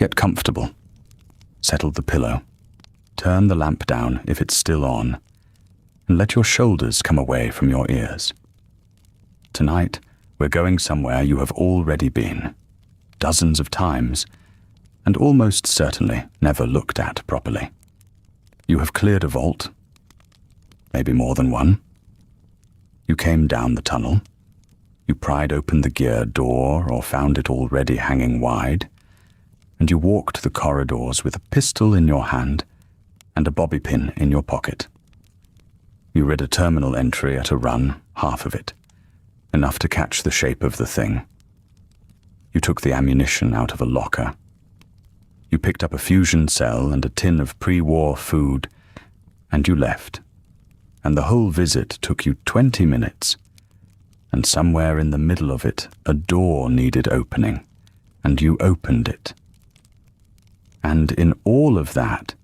Get comfortable. Settle the pillow. Turn the lamp down if it's still on, and let your shoulders come away from your ears. Tonight, we're going somewhere you have already been, dozens of times, and almost certainly never looked at properly. You have cleared a vault, maybe more than one. You came down the tunnel. You pried open the gear door or found it already hanging wide, and you walked the corridors with a pistol in your hand and a bobby pin in your pocket. You read a terminal entry at a run, half of it, enough to catch the shape of the thing. You took the ammunition out of a locker. You picked up a fusion cell and a tin of pre-war food, and you left. And the whole visit took you 20 minutes. And somewhere in the middle of it, a door needed opening, and you opened it. And in all of that,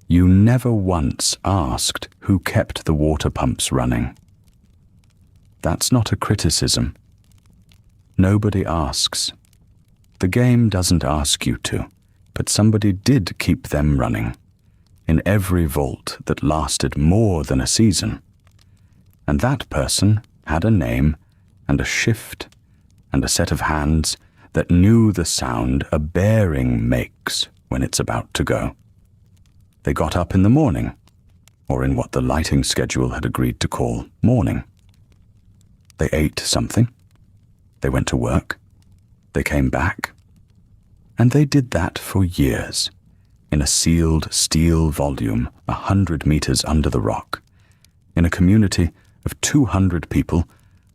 you never once asked who kept the water pumps running. That's not a criticism. Nobody asks. The game doesn't ask you to, but somebody did keep them running in every vault that lasted more than a season. And that person had a name and a shift and a set of hands that knew the sound a bearing makes when it's about to go. They got up in the morning, or in what the lighting schedule had agreed to call morning. They ate something. They went to work. They came back. And they did that for years, in a sealed steel volume 100 meters under the rock, in a community of 200 people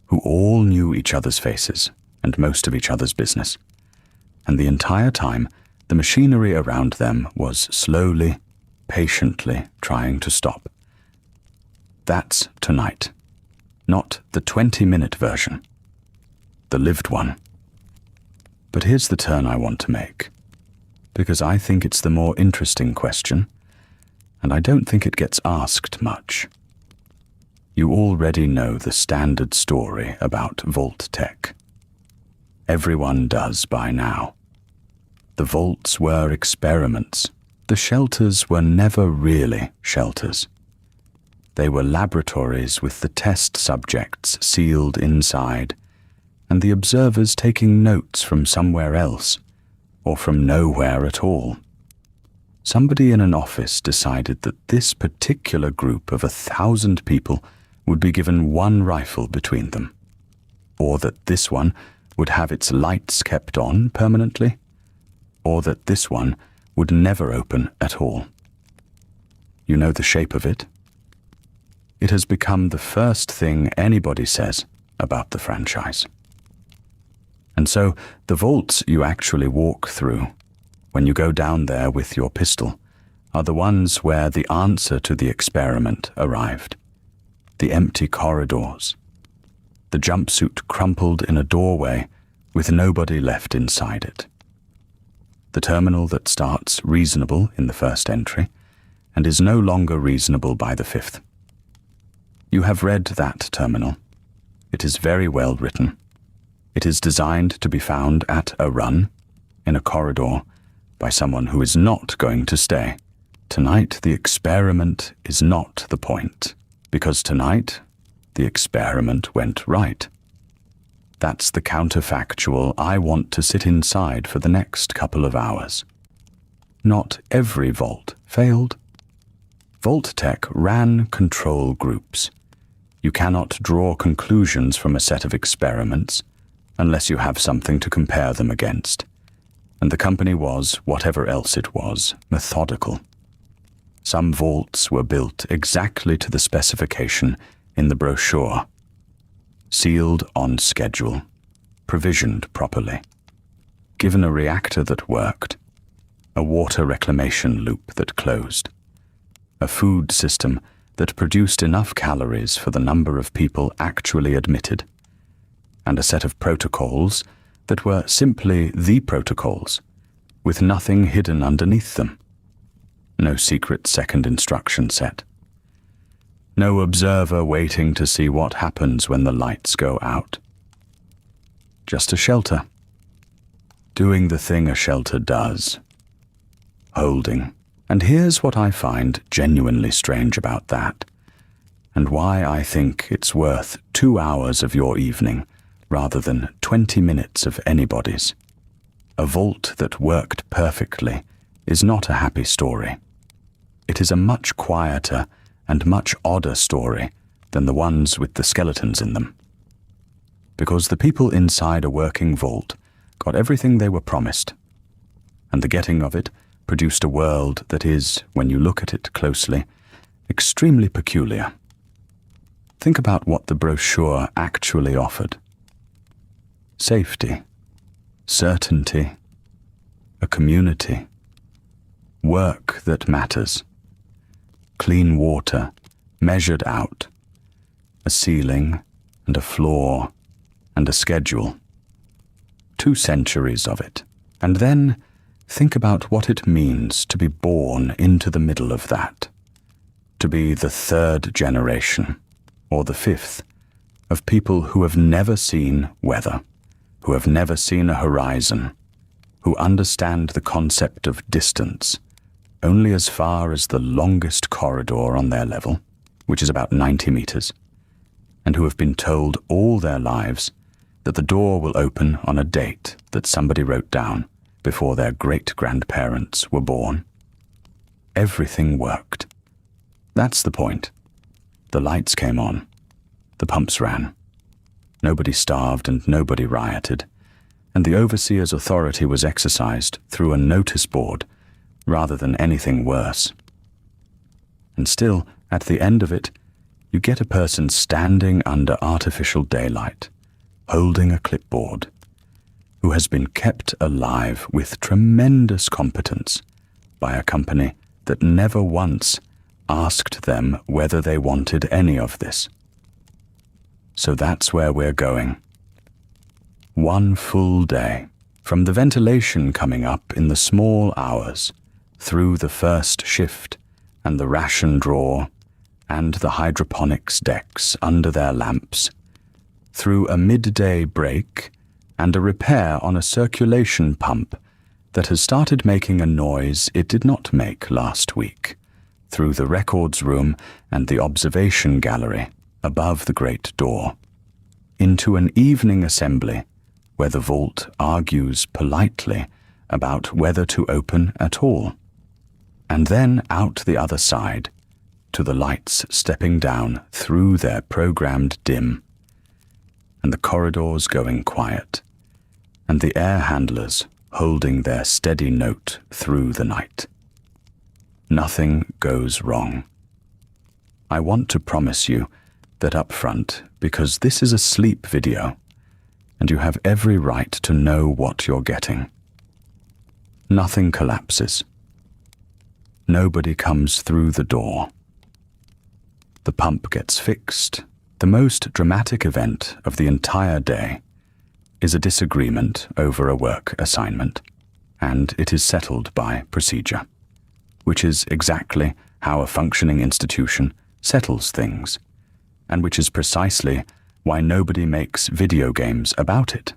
who all knew each other's faces and most of each other's business. And the entire time, the machinery around them was slowly, patiently trying to stop. That's tonight, not the 20-minute version, the lived one. But here's the turn I want to make, because I think it's the more interesting question, and I don't think it gets asked much. You already know the standard story about Vault-Tec. Everyone does by now. The vaults were experiments. The shelters were never really shelters. They were laboratories with the test subjects sealed inside, and the observers taking notes from somewhere else, or from nowhere at all. Somebody in an office decided that this particular group of 1,000 people would be given one rifle between them, or that this one would have its lights kept on permanently, or that this one would never open at all. You know the shape of it? It has become the first thing anybody says about the franchise. And so the vaults you actually walk through, when you go down there with your pistol, are the ones where the answer to the experiment arrived. The empty corridors. The jumpsuit crumpled in a doorway with nobody left inside it. The terminal that starts reasonable in the first entry and is no longer reasonable by the 5th. You have read that terminal. It is very well written. It is designed to be found at a run, in a corridor, by someone who is not going to stay. Tonight, the experiment is not the point, because tonight, the experiment went right. That's the counterfactual I want to sit inside for the next couple of hours. Not every vault failed. Vault-Tec ran control groups. You cannot draw conclusions from a set of experiments unless you have something to compare them against. And the company was, whatever else it was, methodical. Some vaults were built exactly to the specification in the brochure, sealed on schedule, provisioned properly, given a reactor that worked, a water reclamation loop that closed, a food system that produced enough calories for the number of people actually admitted, and a set of protocols that were simply the protocols, with nothing hidden underneath them. No secret second instruction set. No observer waiting to see what happens when the lights go out. Just a shelter. Doing the thing a shelter does, holding. And here's what I find genuinely strange about that, and why I think it's worth 2 hours of your evening rather than 20 minutes of anybody's. A vault that worked perfectly is not a happy story. It is a much quieter and much odder story than the ones with the skeletons in them. Because the people inside a working vault got everything they were promised, and the getting of it produced a world that is, when you look at it closely, extremely peculiar. Think about what the brochure actually offered. Safety, certainty, a community, work that matters, clean water measured out, a ceiling and a floor and a schedule. 2 centuries of it. And then think about what it means to be born into the middle of that, to be the 3rd generation, or the 5th, of people who have never seen weather, who have never seen a horizon, who understand the concept of distance only as far as the longest corridor on their level, which is about 90 meters, and who have been told all their lives that the door will open on a date that somebody wrote down before their great-grandparents were born. Everything worked. That's the point. The lights came on. The pumps ran. Nobody starved and nobody rioted, and the overseer's authority was exercised through a notice board rather than anything worse. And still, at the end of it, you get a person standing under artificial daylight, holding a clipboard, who has been kept alive with tremendous competence by a company that never once asked them whether they wanted any of this. So that's where we're going. 1 full day, from the ventilation coming up in the small hours, through the first shift and the ration drawer and the hydroponics decks under their lamps, through a midday break and a repair on a circulation pump that has started making a noise it did not make last week, through the records room and the observation gallery above the great door, into an evening assembly where the vault argues politely about whether to open at all, and then out the other side to the lights stepping down through their programmed dim, and the corridors going quiet, and the air handlers holding their steady note through the night. Nothing goes wrong. I want to promise you that up front, because this is a sleep video, and you have every right to know what you're getting. Nothing collapses. Nobody comes through the door. The pump gets fixed. The most dramatic event of the entire day is a disagreement over a work assignment, and it is settled by procedure, which is exactly how a functioning institution settles things, and which is precisely why nobody makes video games about it.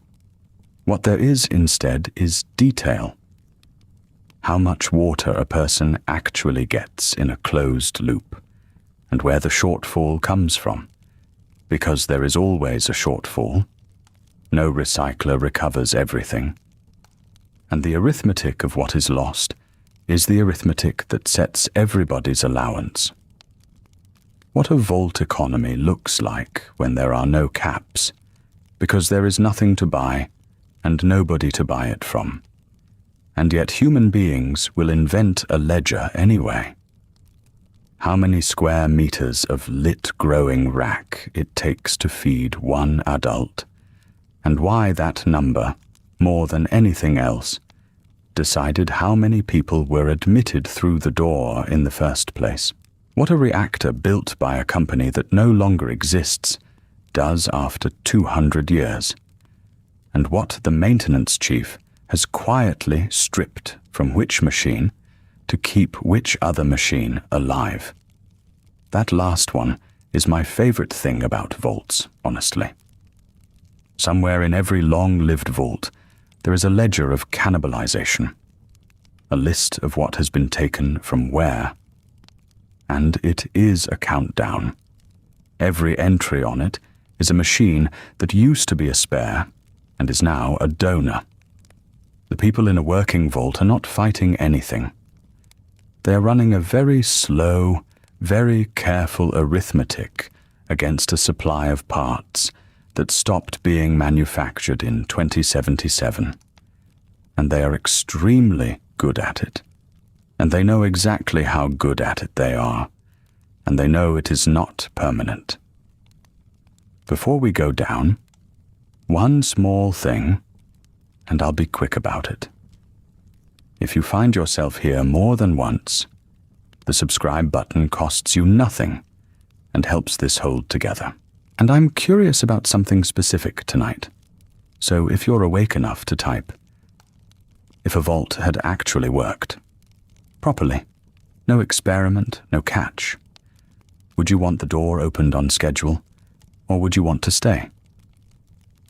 What there is instead is detail. How much water a person actually gets in a closed loop, and where the shortfall comes from, because there is always a shortfall. No recycler recovers everything. And the arithmetic of what is lost is the arithmetic that sets everybody's allowance. What a vault economy looks like when there are no caps, because there is nothing to buy and nobody to buy it from. And yet human beings will invent a ledger anyway. How many square meters of lit growing rack it takes to feed one adult, and why that number, more than anything else, decided how many people were admitted through the door in the first place. What a reactor built by a company that no longer exists does after 200 years, and what the maintenance chief has quietly stripped from which machine to keep which other machine alive. That last one is my favorite thing about vaults, honestly. Somewhere in every long-lived vault, there is a ledger of cannibalization, a list of what has been taken from where. And it is a countdown. Every entry on it is a machine that used to be a spare and is now a donor. The people in a working vault are not fighting anything. They are running a very slow, very careful arithmetic against a supply of parts that stopped being manufactured in 2077. And they are extremely good at it. And they know exactly how good at it they are. And they know it is not permanent. Before we go down, one small thing, and I'll be quick about it. If you find yourself here more than once, the subscribe button costs you nothing and helps this hold together. And I'm curious about something specific tonight. So if you're awake enough to type, if a vault had actually worked properly, no experiment, no catch, would you want the door opened on schedule, or would you want to stay?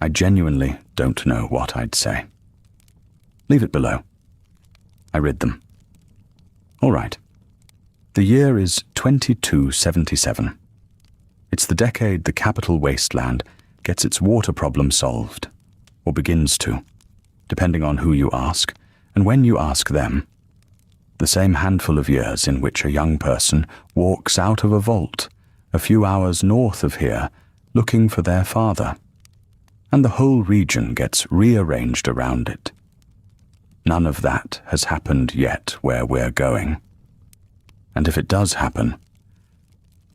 I genuinely don't know what I'd say. Leave it below. I read them. All right. The year is 2277. It's the decade the capital wasteland gets its water problem solved, or begins to, depending on who you ask and when you ask them. The same handful of years in which a young person walks out of a vault a few hours north of here looking for their father, and the whole region gets rearranged around it. None of that has happened yet where we're going. And if it does happen,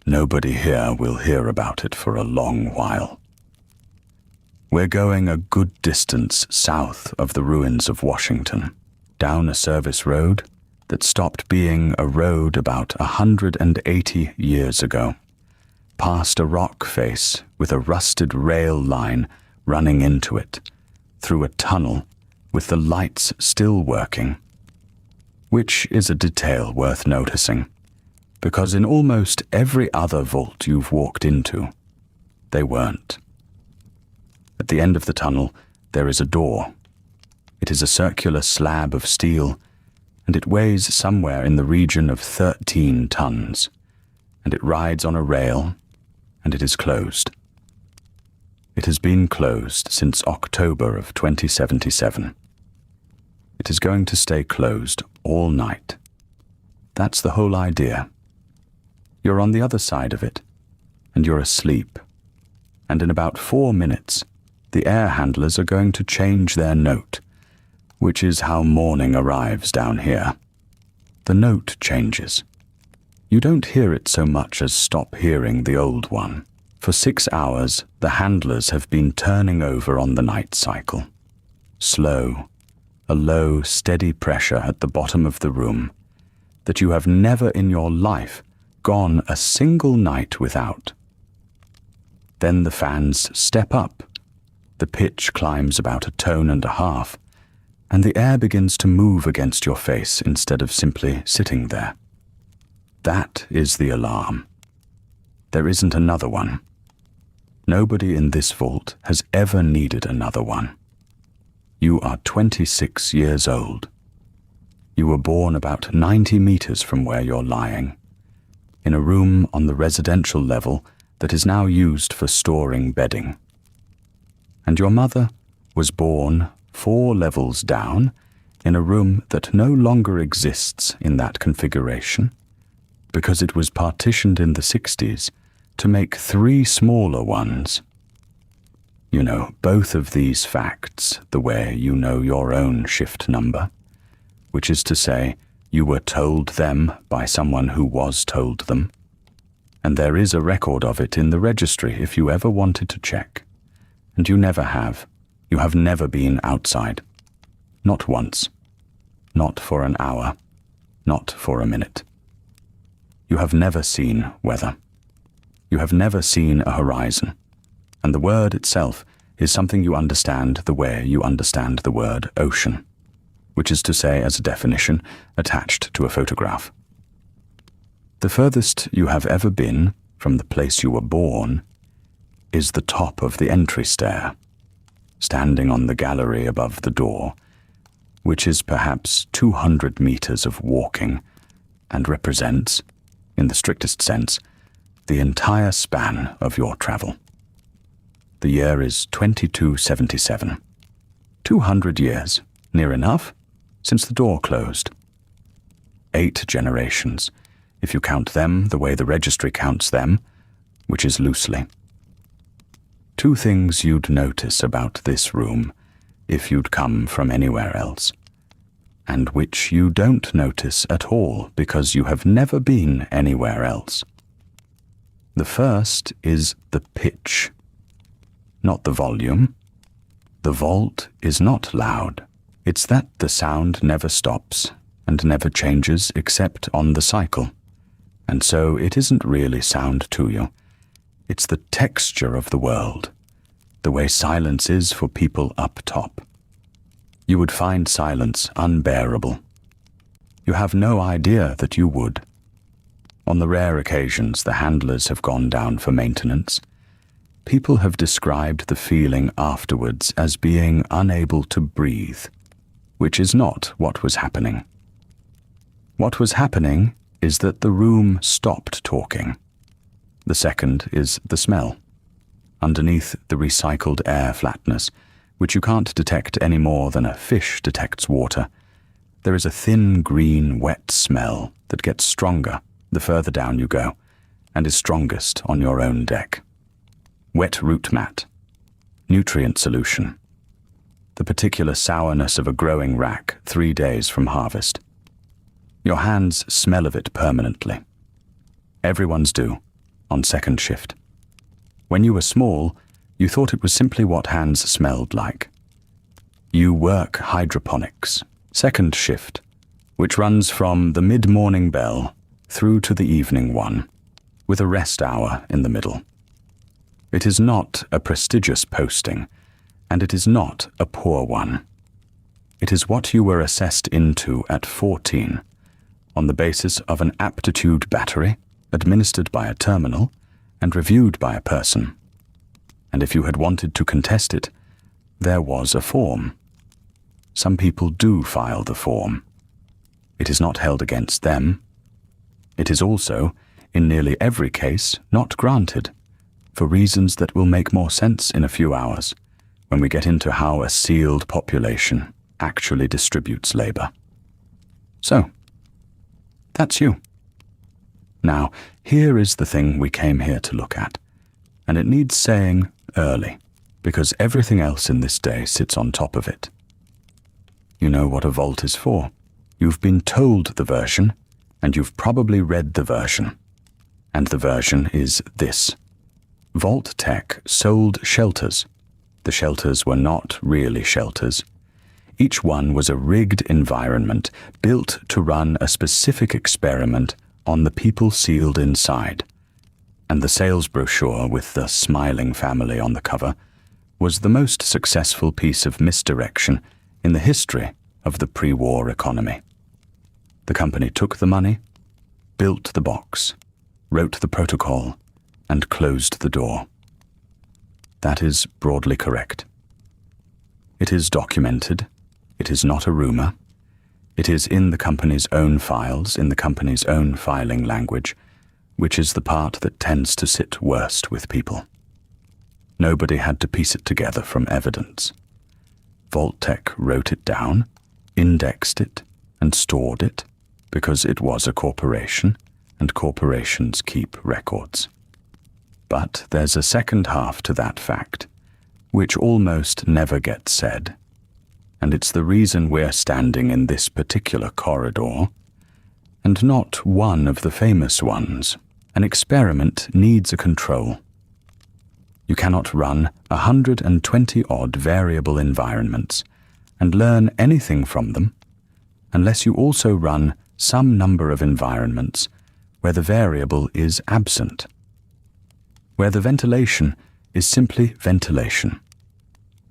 nobody here will hear about it for a long while. We're going a good distance south of the ruins of Washington, down a service road that stopped being a road about 180 years ago, past a rock face with a rusted rail line running into it, through a tunnel with the lights still working, which is a detail worth noticing, because in almost every other vault you've walked into, they weren't. At the end of the tunnel, there is a door. It is a circular slab of steel, and it weighs somewhere in the region of 13 tons, and it rides on a rail, and it is closed. It has been closed since October of 2077. It is going to stay closed all night. That's the whole idea. You're on the other side of it, and you're asleep. And in about 4 minutes, the air handlers are going to change their note, which is how morning arrives down here. The note changes. You don't hear it so much as stop hearing the old one. For 6 hours, the handlers have been turning over on the night cycle. Slow, a low, steady pressure at the bottom of the room that you have never in your life gone a single night without. Then the fans step up. The pitch climbs about a tone and a half, and the air begins to move against your face instead of simply sitting there. That is the alarm. There isn't another one. Nobody in this vault has ever needed another one. You are 26 years old. You were born about 90 meters from where you're lying, in a room on the residential level that is now used for storing bedding. And your mother was born 4 levels down in a room that no longer exists in that configuration because it was partitioned in the 60s to make 3 smaller ones. You know both of these facts the way you know your own shift number, which is to say, you were told them by someone who was told them. And there is a record of it in the registry if you ever wanted to check. And you never have. You have never been outside. Not once. Not for an hour. Not for a minute. You have never seen weather. You have never seen a horizon. And the word itself is something you understand the way you understand the word ocean, which is to say, as a definition, attached to a photograph. The furthest you have ever been from the place you were born is the top of the entry stair, standing on the gallery above the door, which is perhaps 200 meters of walking and represents, in the strictest sense, the entire span of your travel. The year is 2277. 200 years, near enough, since the door closed. 8 generations, if you count them the way the registry counts them, which is loosely. 2 things you'd notice about this room if you'd come from anywhere else, and which you don't notice at all because you have never been anywhere else. The first is the pitch, not the volume. The vault is not loud. It's that the sound never stops and never changes except on the cycle, and so it isn't really sound to you. It's the texture of the world, the way silence is for people up top. You would find silence unbearable. You have no idea that you would. On the rare occasions the handlers have gone down for maintenance, people have described the feeling afterwards as being unable to breathe, which is not what was happening. What was happening is that the room stopped talking. The second is the smell. Underneath the recycled air flatness, which you can't detect any more than a fish detects water, there is a thin green wet smell that gets stronger the further down you go, and is strongest on your own deck. Wet root mat, nutrient solution, the particular sourness of a growing rack 3 days from harvest. Your hands smell of it permanently. Everyone's do, on second shift. When you were small, you thought it was simply what hands smelled like. You work hydroponics, second shift, which runs from the mid-morning bell through to the evening one, with a rest hour in the middle. It is not a prestigious posting, and it is not a poor one. It is what you were assessed into at 14, on the basis of an aptitude battery, administered by a terminal, and reviewed by a person. And if you had wanted to contest it, there was a form. Some people do file the form. It is not held against them. It is also, in nearly every case, not granted, for reasons that will make more sense in a few hours, when we get into how a sealed population actually distributes labor. So, that's you. Now, here is the thing we came here to look at, and it needs saying early, because everything else in this day sits on top of it. You know what a vault is for. You've been told the version, and you've probably read the version. And the version is this. Vault-Tec sold shelters. The shelters were not really shelters. Each one was a rigged environment built to run a specific experiment on the people sealed inside. And the sales brochure with the smiling family on the cover was the most successful piece of misdirection in the history of the pre-war economy. The company took the money, built the box, wrote the protocol, and closed the door. That is broadly correct. It is documented. It is not a rumor. It is in the company's own files, in the company's own filing language, which is the part that tends to sit worst with people. Nobody had to piece it together from evidence. Vault-Tec wrote it down, indexed it, and stored it, because it was a corporation, and corporations keep records. But there's a second half to that fact, which almost never gets said, and it's the reason we're standing in this particular corridor, and not one of the famous ones. An experiment needs a control. You cannot run 120-odd variable environments and learn anything from them unless you also run some number of environments where the variable is absent, where the ventilation is simply ventilation,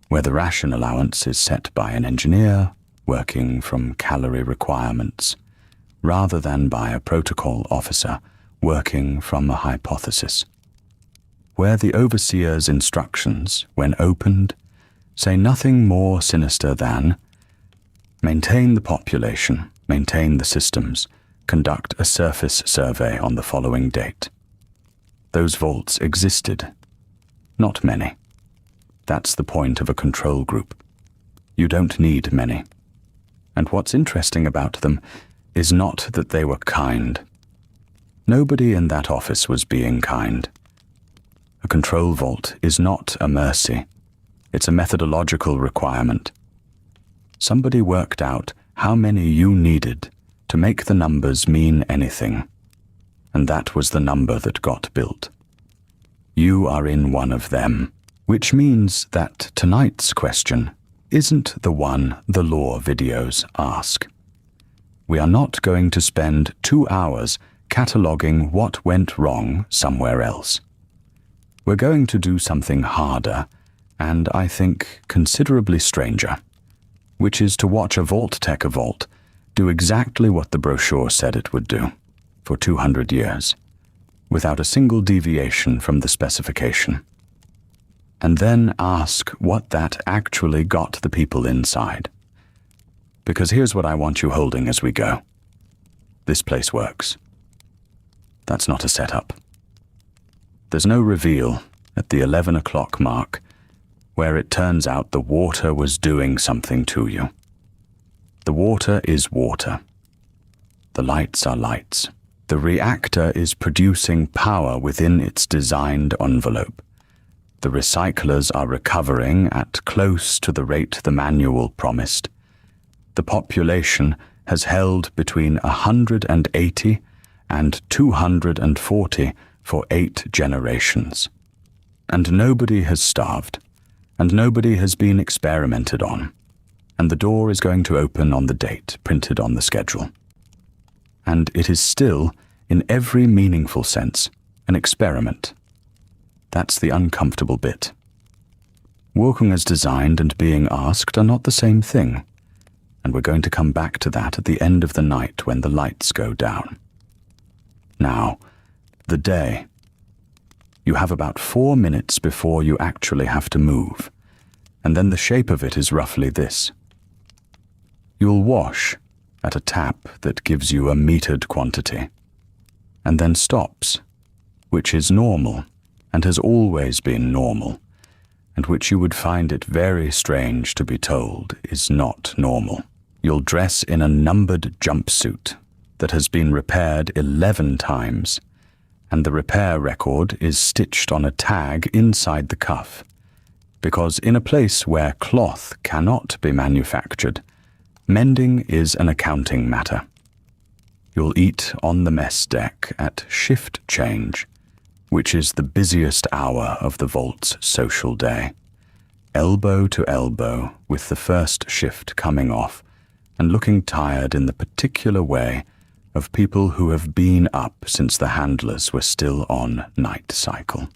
where the ration allowance is set by an engineer working from calorie requirements, rather than by a protocol officer working from a hypothesis, where the overseer's instructions, when opened, say nothing more sinister than, Maintain the population, maintain the systems, conduct a surface survey on the following date. Those vaults existed. Not many. That's the point of a control group. You don't need many. And what's interesting about them is not that they were kind. Nobody in that office was being kind. A control vault is not a mercy. It's a methodological requirement. Somebody worked out how many you needed to make the numbers mean anything, and that was the number that got built. You are in one of them, which means that tonight's question isn't the one the lore videos ask. We are not going to spend 2 hours cataloging what went wrong somewhere else. We're going to do something harder, and I think considerably stranger, which is to watch a Vault-Tec vault do exactly what the brochure said it would do for 200 years, without a single deviation from the specification. And then ask what that actually got the people inside. Because here's what I want you holding as we go. This place works. That's not a setup. There's no reveal at the 11 o'clock mark where it turns out the water was doing something to you. The water is water. The lights are lights. The reactor is producing power within its designed envelope. The recyclers are recovering at close to the rate the manual promised. The population has held between 180 and 240 for 8 generations. And nobody has starved, and nobody has been experimented on, and the door is going to open on the date printed on the schedule. And it is still, in every meaningful sense, an experiment. That's the uncomfortable bit. Working as designed and being asked are not the same thing, and we're going to come back to that at the end of the night when the lights go down. Now, the day. You have about 4 minutes before you actually have to move, and then the shape of it is roughly this. You'll wash at a tap that gives you a metered quantity, and then stops, which is normal and has always been normal, and which you would find it very strange to be told is not normal. You'll dress in a numbered jumpsuit that has been repaired 11 times, and the repair record is stitched on a tag inside the cuff, because in a place where cloth cannot be manufactured, mending is an accounting matter. You'll eat on the mess deck at shift change, which is the busiest hour of the vault's social day, elbow to elbow with the first shift coming off and looking tired in the particular way of people who have been up since the handlers were still on night cycle.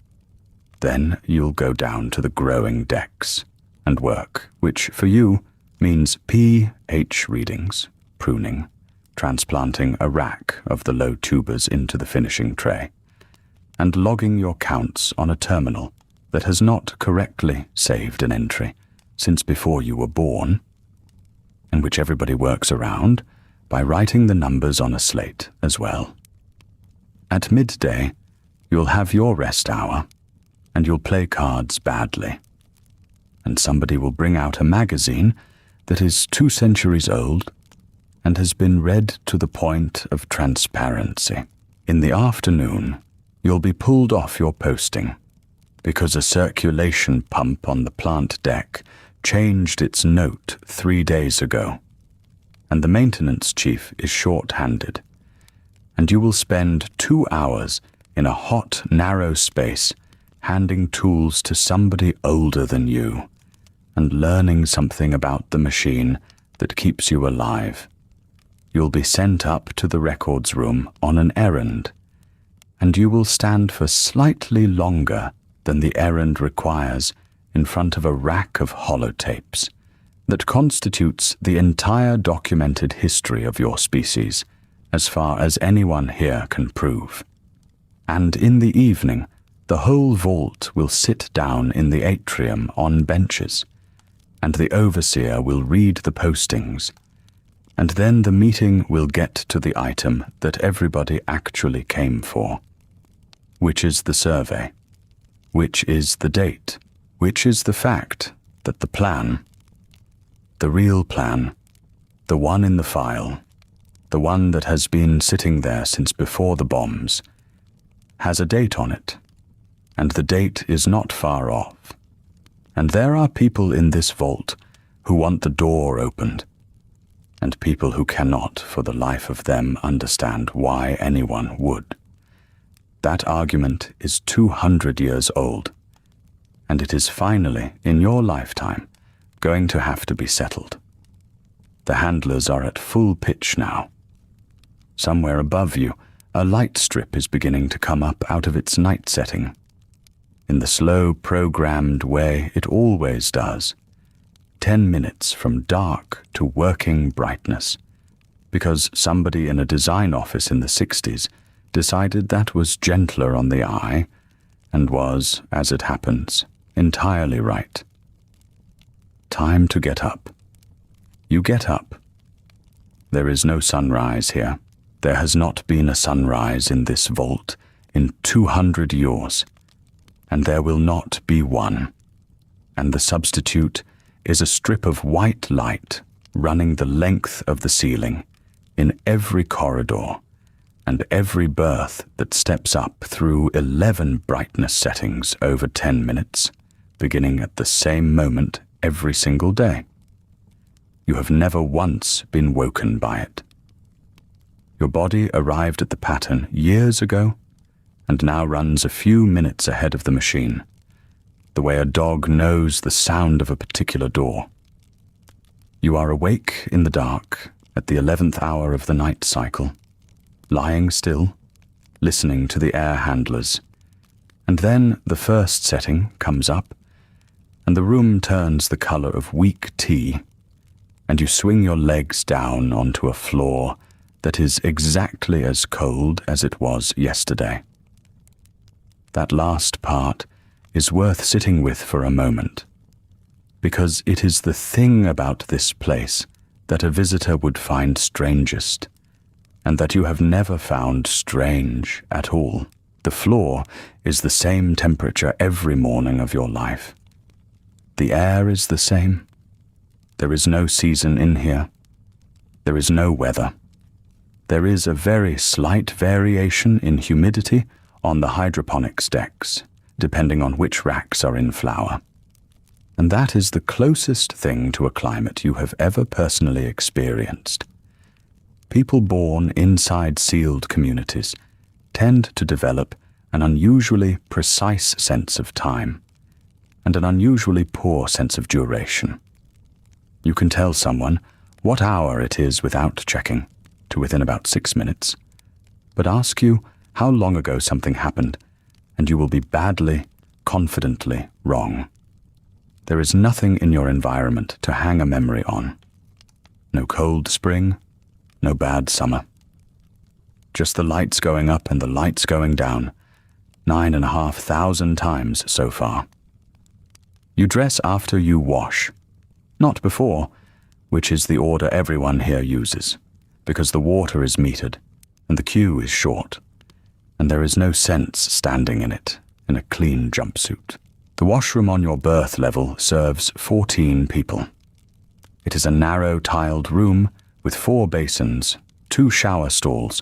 Then you'll go down to the growing decks and work, which for you means pH readings, pruning, transplanting a rack of the low tubers into the finishing tray, and logging your counts on a terminal that has not correctly saved an entry since before you were born, and which everybody works around by writing the numbers on a slate as well. At midday, you'll have your rest hour, and you'll play cards badly. And somebody will bring out a magazine that is 2 centuries old and has been read to the point of transparency. In the afternoon, you'll be pulled off your posting because a circulation pump on the plant deck changed its note 3 days ago, and the maintenance chief is short-handed, and you will spend 2 hours in a hot, narrow space handing tools to somebody older than you and learning something about the machine that keeps you alive. You'll be sent up to the records room on an errand, and you will stand for slightly longer than the errand requires in front of a rack of holotapes that constitutes the entire documented history of your species, as far as anyone here can prove. And in the evening, the whole vault will sit down in the atrium on benches, and the overseer will read the postings And then the meeting will get to the item that everybody actually came for. Which is the survey? Which is the date? Which is the fact that the plan, the real plan, the one in the file, the one that has been sitting there since before the bombs, has a date on it, and the date is not far off. And there are people in this vault who want the door opened, and people who cannot for the life of them understand why anyone would. That argument is 200 years old, and it is finally, in your lifetime, going to have to be settled. The handlers are at full pitch now. Somewhere above you, a light strip is beginning to come up out of its night setting, in the slow, programmed way it always does. 10 minutes from dark to working brightness, because somebody in a design office in the 60s decided that was gentler on the eye and was, as it happens, entirely right. Time to get up. You get up. There is no sunrise here. There has not been a sunrise in this vault in 200 years, and there will not be one. And the substitute is a strip of white light running the length of the ceiling in every corridor and every berth that steps up through 11 brightness settings over 10 minutes, beginning at the same moment every single day. You have never once been woken by it. Your body arrived at the pattern years ago and now runs a few minutes ahead of the machine, the way a dog knows the sound of a particular door. You are awake in the dark at the 11th hour of the night cycle, lying still, listening to the air handlers, and then the first setting comes up, and the room turns the color of weak tea, and you swing your legs down onto a floor that is exactly as cold as it was yesterday. That last part is worth sitting with for a moment, because it is the thing about this place that a visitor would find strangest, and that you have never found strange at all. The floor is the same temperature every morning of your life. The air is the same. There is no season in here. There is no weather. There is a very slight variation in humidity on the hydroponics decks, depending on which racks are in flower. And that is the closest thing to a climate you have ever personally experienced. People born inside sealed communities tend to develop an unusually precise sense of time and an unusually poor sense of duration. You can tell someone what hour it is without checking, to within about 6 minutes, but ask you how long ago something happened, and you will be badly, confidently wrong. There is nothing in your environment to hang a memory on. No cold spring, no bad summer. Just the lights going up and the lights going down, 9,500 times so far. You dress after you wash, not before, which is the order everyone here uses, because the water is metered and the queue is short, and there is no sense standing in it in a clean jumpsuit. The washroom on your berth level serves 14 people. It is a narrow tiled room with 4 basins, 2 shower stalls,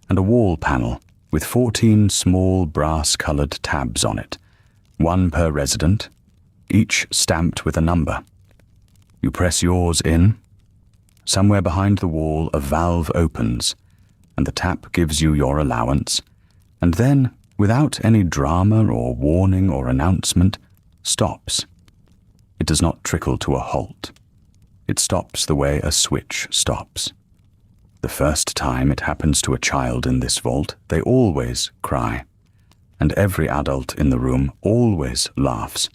and a wall panel with 14 small brass-colored tabs on it, 1 per resident, each stamped with a number. You press yours in. Somewhere behind the wall a valve opens, and the tap gives you your allowance, and then, without any drama or warning or announcement, stops. It does not trickle to a halt. It stops the way a switch stops. The first time it happens to a child in this vault, they always cry, and every adult in the room always laughs,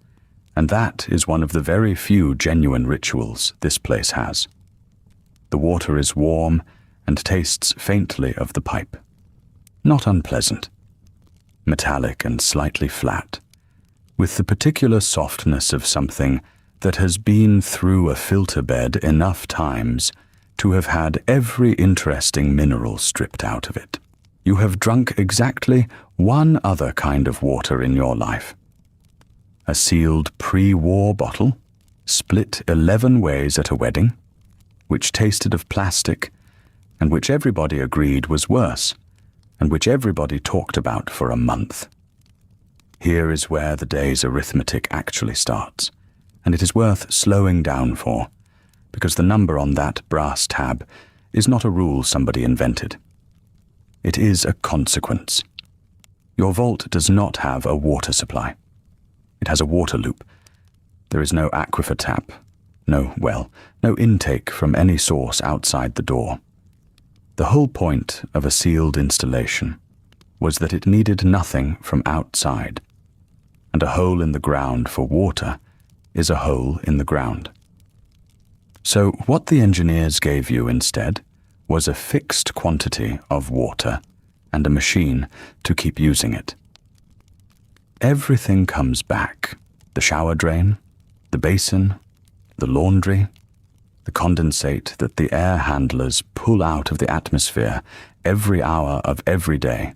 and that is one of the very few genuine rituals this place has. The water is warm and tastes faintly of the pipe. Not unpleasant. Metallic and slightly flat, with the particular softness of something that has been through a filter bed enough times to have had every interesting mineral stripped out of it. You have drunk exactly one other kind of water in your life. A sealed pre-war bottle, split 11 ways at a wedding, which tasted of plastic, and which everybody agreed was worse, and which everybody talked about for a month. Here is where the day's arithmetic actually starts, and it is worth slowing down for, because the number on that brass tab is not a rule somebody invented. It is a consequence. Your vault does not have a water supply. It has a water loop. There is no aquifer tap, no intake from any source outside the door. The whole point of a sealed installation was that it needed nothing from outside, and a hole in the ground for water is a hole in the ground. So what the engineers gave you instead was a fixed quantity of water and a machine to keep using it. Everything comes back: the shower drain, the basin, the laundry, the condensate that the air handlers pull out of the atmosphere every hour of every day,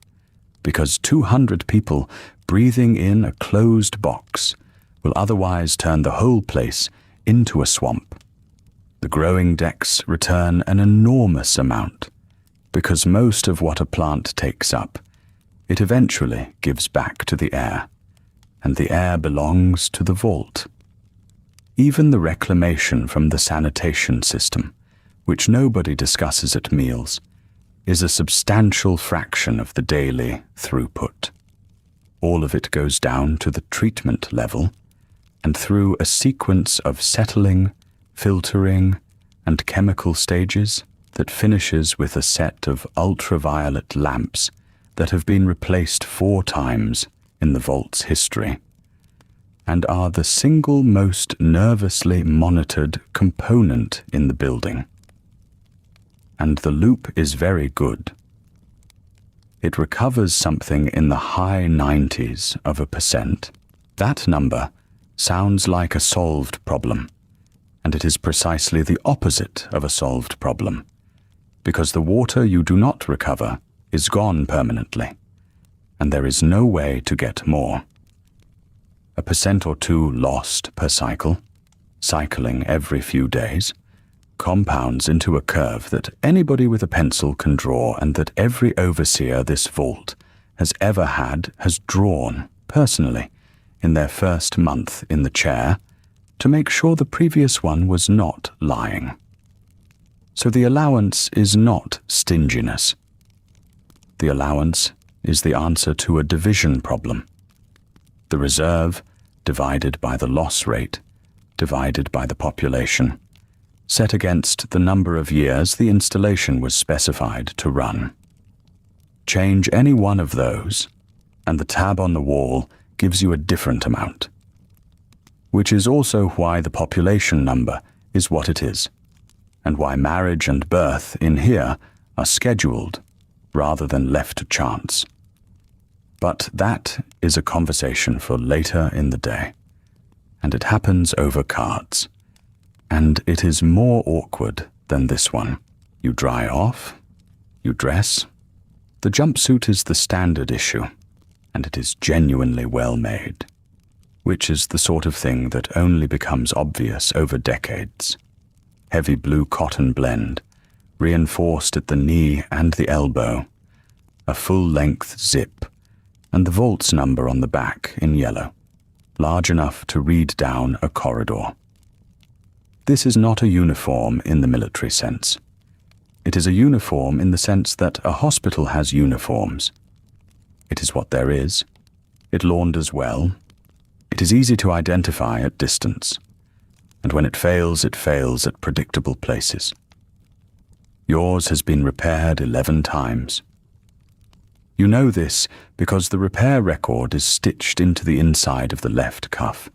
because 200 people breathing in a closed box will otherwise turn the whole place into a swamp. The growing decks return an enormous amount, because most of what a plant takes up, it eventually gives back to the air, and the air belongs to the vault. Even the reclamation from the sanitation system, which nobody discusses at meals, is a substantial fraction of the daily throughput. All of it goes down to the treatment level, and through a sequence of settling, filtering, and chemical stages that finishes with a set of ultraviolet lamps that have been replaced 4 times in the vault's history, and are the single most nervously monitored component in the building. And the loop is very good. It recovers something in the high 90s%. That number sounds like a solved problem, and it is precisely the opposite of a solved problem, because the water you do not recover is gone permanently, and there is no way to get more. A % or 2 lost per cycle, cycling every few days, compounds into a curve that anybody with a pencil can draw, and that every overseer this vault has ever had has drawn personally in their first month in the chair to make sure the previous one was not lying. So the allowance is not stinginess. The allowance is the answer to a division problem. The reserve divided by the loss rate, divided by the population, set against the number of years the installation was specified to run. Change any one of those, and the tab on the wall gives you a different amount, which is also why the population number is what it is, and why marriage and birth in here are scheduled rather than left to chance. But that is a conversation for later in the day, and it happens over cards, and it is more awkward than this one. You dry off, you dress. The jumpsuit is the standard issue, and it is genuinely well made, which is the sort of thing that only becomes obvious over decades. Heavy blue cotton blend, reinforced at the knee and the elbow, a full-length zip, and the vault's number on the back in yellow, large enough to read down a corridor. This is not a uniform in the military sense. It is a uniform in the sense that a hospital has uniforms. It is what there is. It launders well. It is easy to identify at distance. And when it fails at predictable places. Yours has been repaired 11 times. You know this because the repair record is stitched into the inside of the left cuff,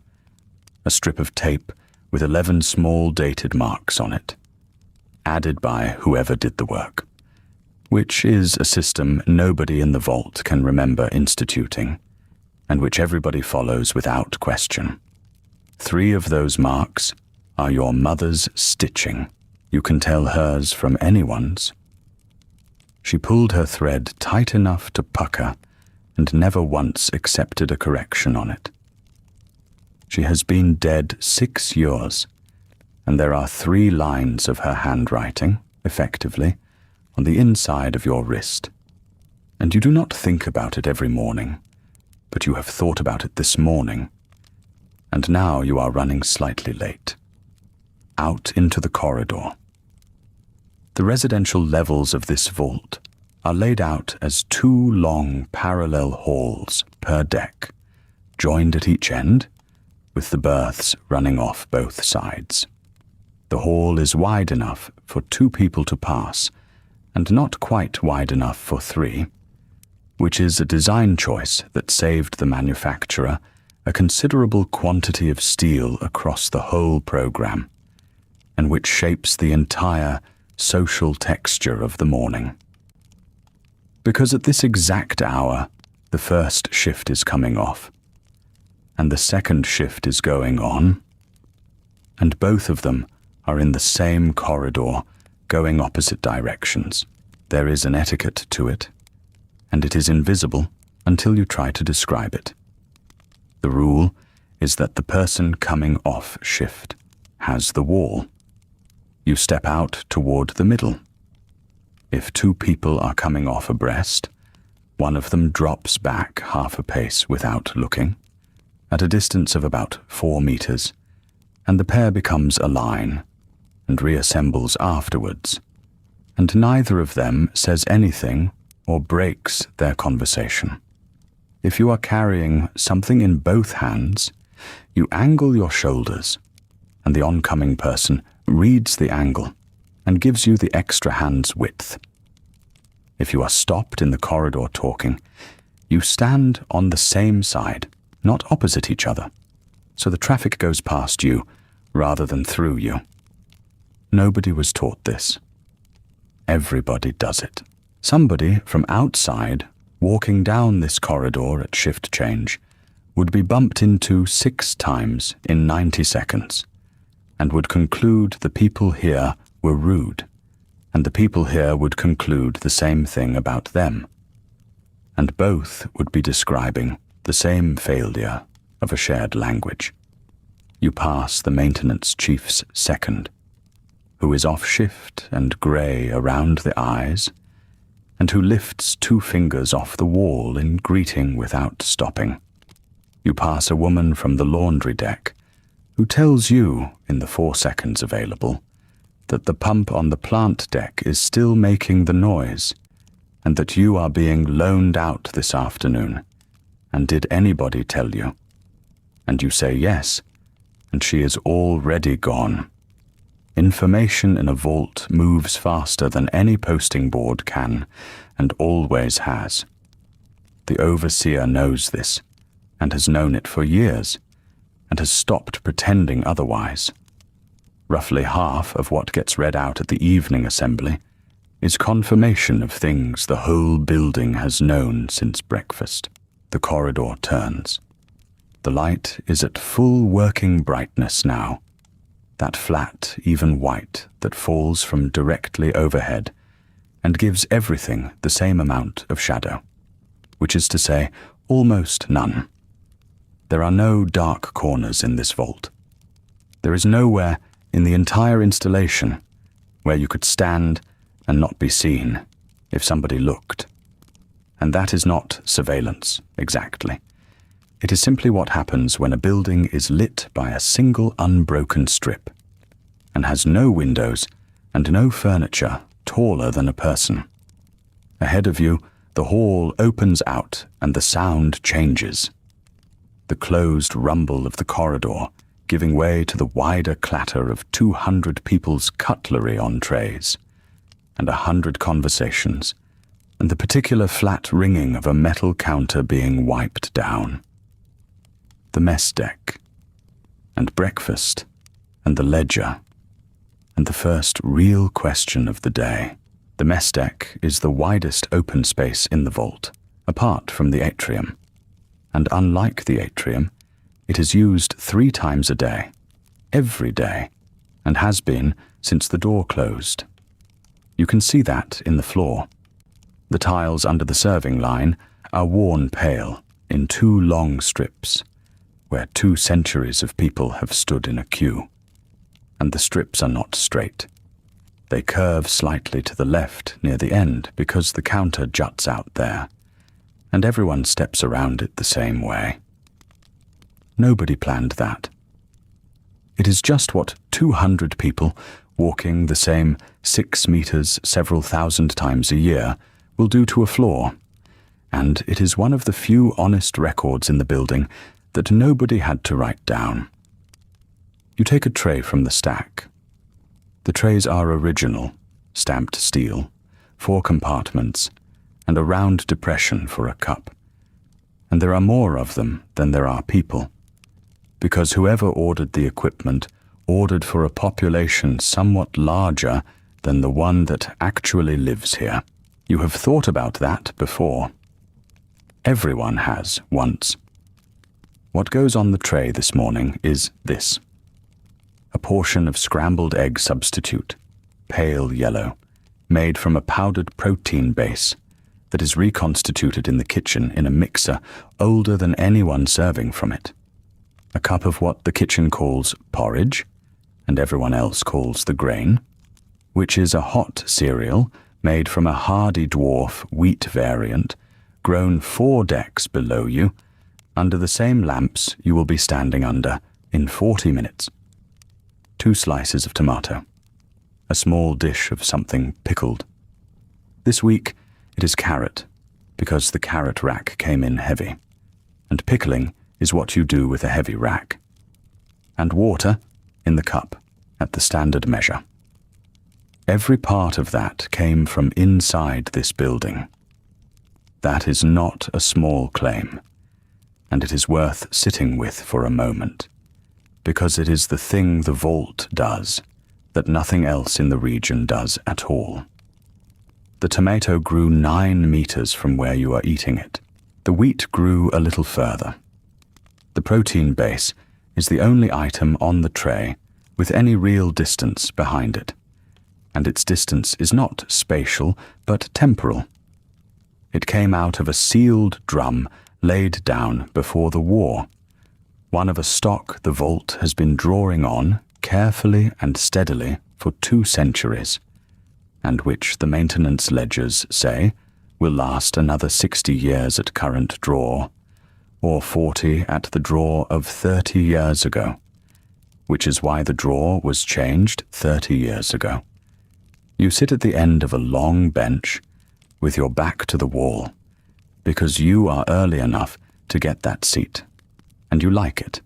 a strip of tape with 11 small dated marks on it, added by whoever did the work, which is a system nobody in the vault can remember instituting, and which everybody follows without question. 3 of those marks are your mother's stitching, You can tell hers from anyone's. She pulled her thread tight enough to pucker and never once accepted a correction on it. She has been dead 6 years, and there are 3 lines of her handwriting, effectively, on the inside of your wrist. And you do not think about it every morning, but you have thought about it this morning, and now you are running slightly late. Out into the corridor. The residential levels of this vault are laid out as 2 long parallel halls per deck, joined at each end, with the berths running off both sides. The hall is wide enough for 2 people to pass, and not quite wide enough for 3, which is a design choice that saved the manufacturer a considerable quantity of steel across the whole program, and which shapes the entire social texture of the morning. Because at this exact hour, the first shift is coming off, and the second shift is going on, and both of them are in the same corridor, going opposite directions. There is an etiquette to it, and it is invisible until you try to describe it. The rule is that the person coming off shift has the wall. You step out toward the middle. If 2 people are coming off abreast, one of them drops back half a pace without looking, at a distance of about 4 meters, and the pair becomes a line and reassembles afterwards, and neither of them says anything or breaks their conversation. If you are carrying something in both hands, you angle your shoulders, and the oncoming person reads the angle and gives you the extra hand's width. If you are stopped in the corridor talking, you stand on the same side, not opposite each other, so the traffic goes past you rather than through you. Nobody was taught this. Everybody does it. Somebody from outside, walking down this corridor at shift change, would be bumped into 6 times in 90 seconds, and would conclude the people here were rude, and the people here would conclude the same thing about them, and both would be describing the same failure of a shared language. You pass the maintenance chief's second, who is off shift and grey around the eyes, and who lifts 2 fingers off the wall in greeting without stopping. You pass a woman from the laundry deck, who tells you, in the 4 seconds available, that the pump on the plant deck is still making the noise, and that you are being loaned out this afternoon. And did anybody tell you? And you say yes, and she is already gone. Information in a vault moves faster than any posting board can, and always has. The overseer knows this, and has known it for years, and has stopped pretending otherwise. Roughly half of what gets read out at the evening assembly is confirmation of things the whole building has known since breakfast. The corridor turns. The light is at full working brightness now, that flat, even white that falls from directly overhead and gives everything the same amount of shadow, which is to say, almost none. There are no dark corners in this vault. There is nowhere in the entire installation where you could stand and not be seen if somebody looked. And that is not surveillance, exactly. It is simply what happens when a building is lit by a single unbroken strip and has no windows and no furniture taller than a person. Ahead of you, the hall opens out and the sound changes. The closed rumble of the corridor giving way to the wider clatter of 200 people's cutlery on trays, and 100 conversations, and the particular flat ringing of a metal counter being wiped down. The mess deck, and breakfast, and the ledger, and the first real question of the day. The mess deck is the widest open space in the vault, apart from the atrium, and unlike the atrium, it is used 3 times a day, every day, and has been since the door closed. You can see that in the floor. The tiles under the serving line are worn pale in 2 long strips, where 2 centuries of people have stood in a queue. And the strips are not straight. They curve slightly to the left near the end because the counter juts out there, and everyone steps around it the same way. Nobody planned that. It is just what 200 people walking the same 6 meters several thousand times a year will do to a floor, and it is one of the few honest records in the building that nobody had to write down. You take a tray from the stack. The trays are original, stamped steel, 4 compartments, and a round depression for a cup. And there are more of them than there are people, because whoever ordered the equipment ordered for a population somewhat larger than the one that actually lives here. You have thought about that before. Everyone has once. What goes on the tray this morning is this: a portion of scrambled egg substitute, pale yellow, made from a powdered protein base that is reconstituted in the kitchen in a mixer older than anyone serving from it. A cup of what the kitchen calls porridge, and everyone else calls the grain, which is a hot cereal made from a hardy dwarf wheat variant grown 4 decks below you, under the same lamps you will be standing under in 40 minutes. 2 slices of tomato, a small dish of something pickled. This week it is carrot, because the carrot rack came in heavy, and pickling is what you do with a heavy rack. And water in the cup at the standard measure. Every part of that came from inside this building. That is not a small claim, and it is worth sitting with for a moment, because it is the thing the Vault does that nothing else in the region does at all. The tomato grew 9 meters from where you are eating it. The wheat grew a little further. The protein base is the only item on the tray with any real distance behind it, and its distance is not spatial but temporal. It came out of a sealed drum laid down before the war, one of a stock the Vault has been drawing on carefully and steadily for 2 centuries, and which the maintenance ledgers say will last another 60 years at current draw, or 40 at the draw of 30 years ago, which is why the draw was changed 30 years ago. You sit at the end of a long bench with your back to the wall, because you are early enough to get that seat, and you like it.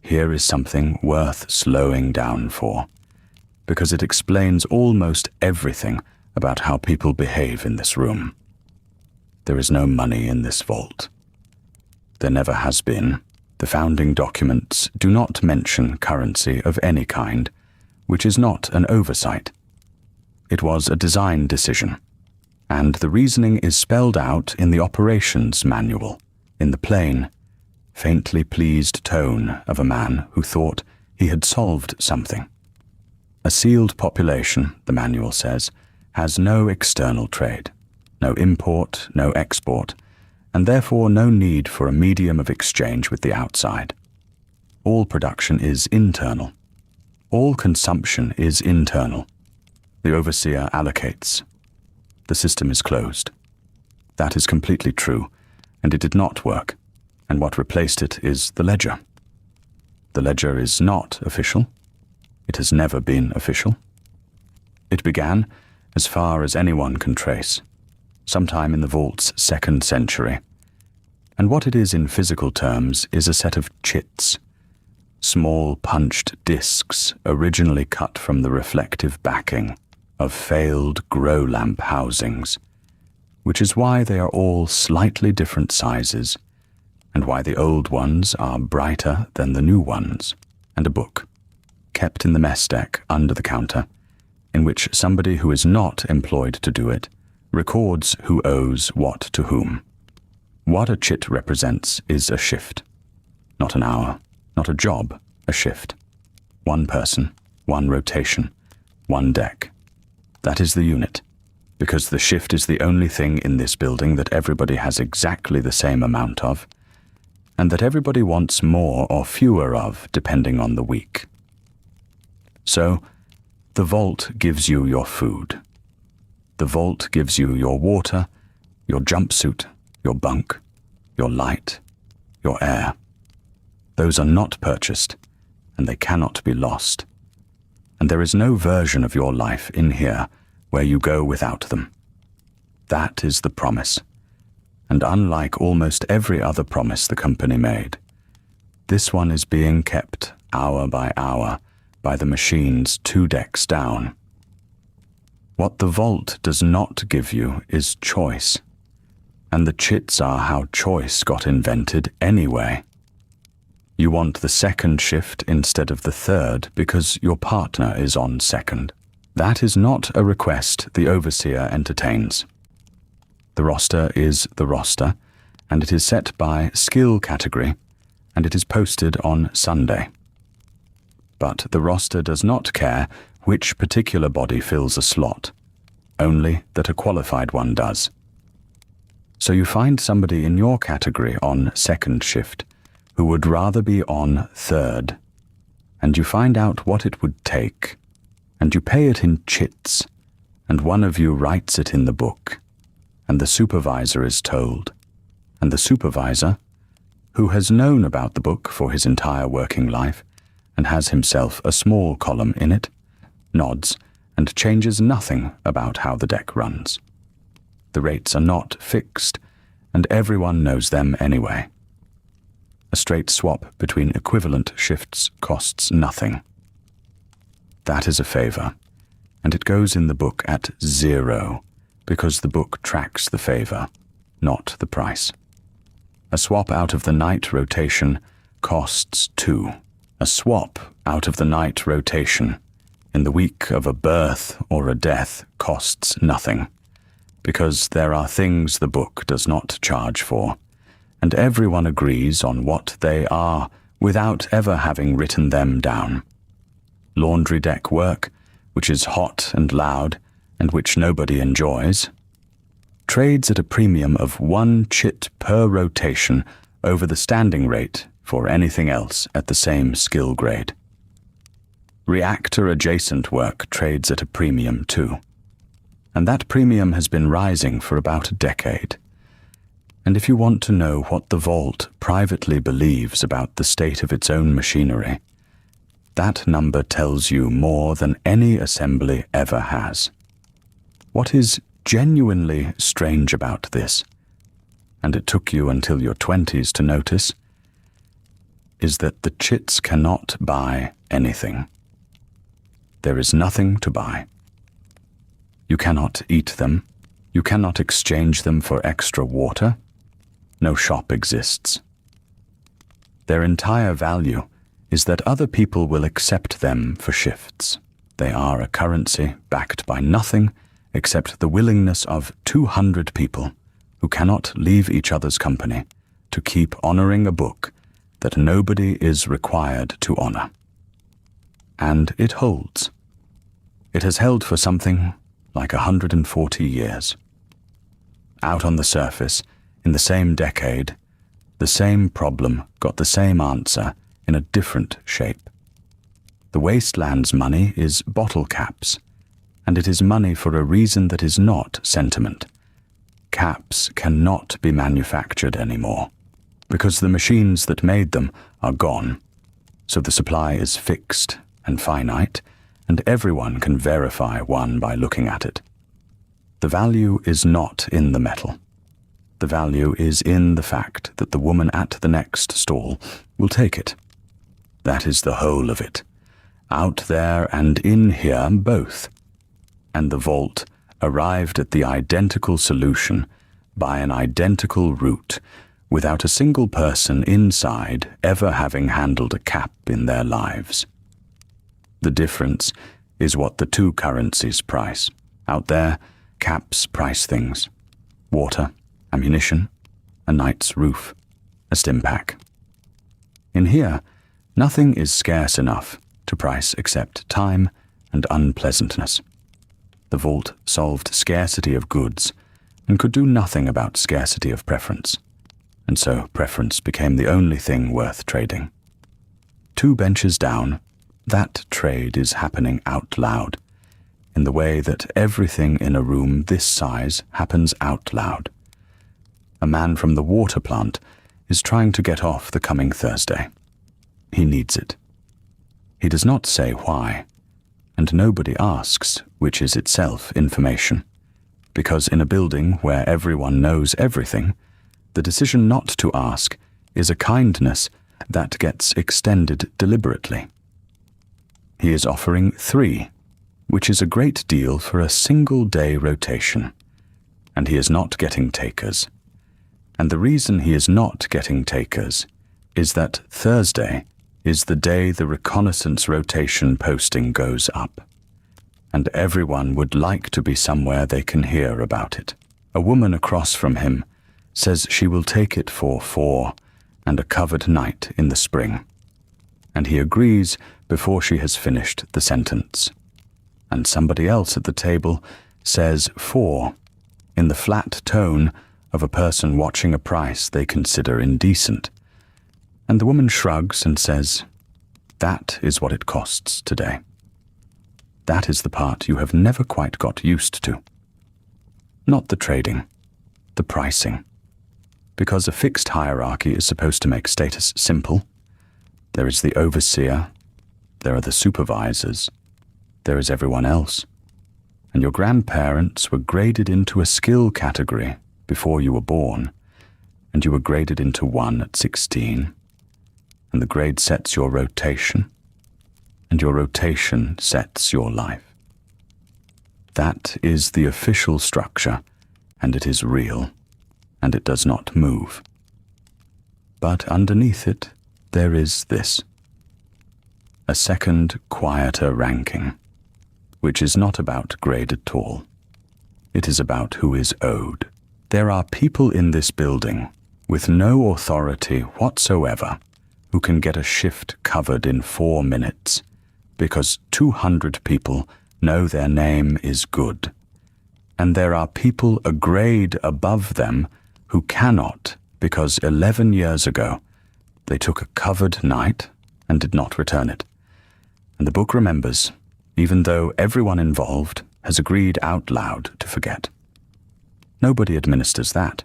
Here is something worth slowing down for, because it explains almost everything about how people behave in this room. There is no money in this vault. There never has been. The founding documents do not mention currency of any kind, which is not an oversight. It was a design decision, and the reasoning is spelled out in the operations manual, in the plain, faintly pleased tone of a man who thought he had solved something. A sealed population, the manual says, has no external trade, no import, no export, and therefore no need for a medium of exchange with the outside. All production is internal. All consumption is internal. The overseer allocates. The system is closed. That is completely true, and it did not work, and what replaced it is the ledger. The ledger is not official. It has never been official. It began, as far as anyone can trace, sometime in the Vault's 2nd century. And what it is in physical terms is a set of chits, small punched discs originally cut from the reflective backing of failed grow lamp housings, which is why they are all slightly different sizes, and why the old ones are brighter than the new ones, and a book, kept in the mess deck under the counter, in which somebody who is not employed to do it records who owes what to whom. What a chit represents is a shift. Not an hour, not a job, a shift. One person, one rotation, one deck. That is the unit, because the shift is the only thing in this building that everybody has exactly the same amount of, and that everybody wants more or fewer of depending on the week. So, the vault gives you your food. The vault gives you your water, your jumpsuit, your bunk, your light, your air. Those are not purchased, and they cannot be lost. And there is no version of your life in here where you go without them. That is the promise. And unlike almost every other promise the company made, this one is being kept hour by hour by the machines 2 decks down. What the vault does not give you is choice, and the chits are how choice got invented anyway. You want the second shift instead of the third because your partner is on second. That is not a request the overseer entertains. The roster is the roster, and it is set by skill category, and it is posted on Sunday. But the roster does not care which particular body fills a slot, only that a qualified one does. So you find somebody in your category on second shift who would rather be on third, and you find out what it would take, and you pay it in chits, and one of you writes it in the book, and the supervisor is told, and the supervisor, who has known about the book for his entire working life, and has himself a small column in it, nods and changes nothing about how the deck runs. The rates are not fixed, and everyone knows them anyway. A straight swap between equivalent shifts costs nothing. That is a favor, and it goes in the book at 0, because the book tracks the favor, not the price. A swap out of the night rotation costs 2. A swap out of the night rotation in the week of a birth or a death costs nothing, because there are things the book does not charge for, and everyone agrees on what they are without ever having written them down. Laundry deck work, which is hot and loud, and which nobody enjoys, trades at a premium of 1 chit per rotation over the standing rate for anything else at the same skill grade. Reactor-adjacent work trades at a premium too, and that premium has been rising for about a decade. And if you want to know what the Vault privately believes about the state of its own machinery, that number tells you more than any assembly ever has. What is genuinely strange about this, and it took you until your 20s to notice, is that the chits cannot buy anything. There is nothing to buy. You cannot eat them. You cannot exchange them for extra water. No shop exists. Their entire value is that other people will accept them for shifts. They are a currency backed by nothing except the willingness of 200 people who cannot leave each other's company to keep honoring a book that nobody is required to honor. And it holds. It has held for something like 140 years. Out on the surface, in the same decade, the same problem got the same answer in a different shape. The wasteland's money is bottle caps, and it is money for a reason that is not sentiment. Caps cannot be manufactured anymore, because the machines that made them are gone, so the supply is fixed and finite, and everyone can verify one by looking at it. The value is not in the metal. The value is in the fact that the woman at the next stall will take it. That is the whole of it. Out there and in here both. And the Vault arrived at the identical solution by an identical route, without a single person inside ever having handled a cap in their lives. The difference is what the two currencies price. Out there, caps price things. Water, ammunition, a night's roof, a stim pack. In here, nothing is scarce enough to price except time and unpleasantness. The vault solved scarcity of goods and could do nothing about scarcity of preference, and so preference became the only thing worth trading. 2 benches down, that trade is happening out loud, in the way that everything in a room this size happens out loud. A man from the water plant is trying to get off the coming Thursday. He needs it. He does not say why, and nobody asks, which is itself information, because in a building where everyone knows everything, the decision not to ask is a kindness that gets extended deliberately. He is offering 3, which is a great deal for a single-day rotation, and he is not getting takers. And the reason he is not getting takers is that Thursday is the day the reconnaissance rotation posting goes up, and everyone would like to be somewhere they can hear about it. A woman across from him says she will take it for 4 and a covered night in the spring, and he agrees before she has finished the sentence. And somebody else at the table says 4 in the flat tone of a person watching a price they consider indecent, and the woman shrugs and says, "That is what it costs today." That is the part you have never quite got used to. Not the trading, the pricing. Because a fixed hierarchy is supposed to make status simple. There is the overseer, there are the supervisors, there is everyone else. And your grandparents were graded into a skill category before you were born, and you were graded into 1 at 16. And the grade sets your rotation, and your rotation sets your life. That is the official structure, and it is real, and it does not move. But underneath it, there is this. A second, quieter ranking, which is not about grade at all. It is about who is owed. There are people in this building with no authority whatsoever who can get a shift covered in 4 minutes because 200 people know their name is good. And there are people a grade above them who cannot because 11 years ago they took a covered night and did not return it. And the book remembers, even though everyone involved has agreed out loud to forget. Nobody administers that.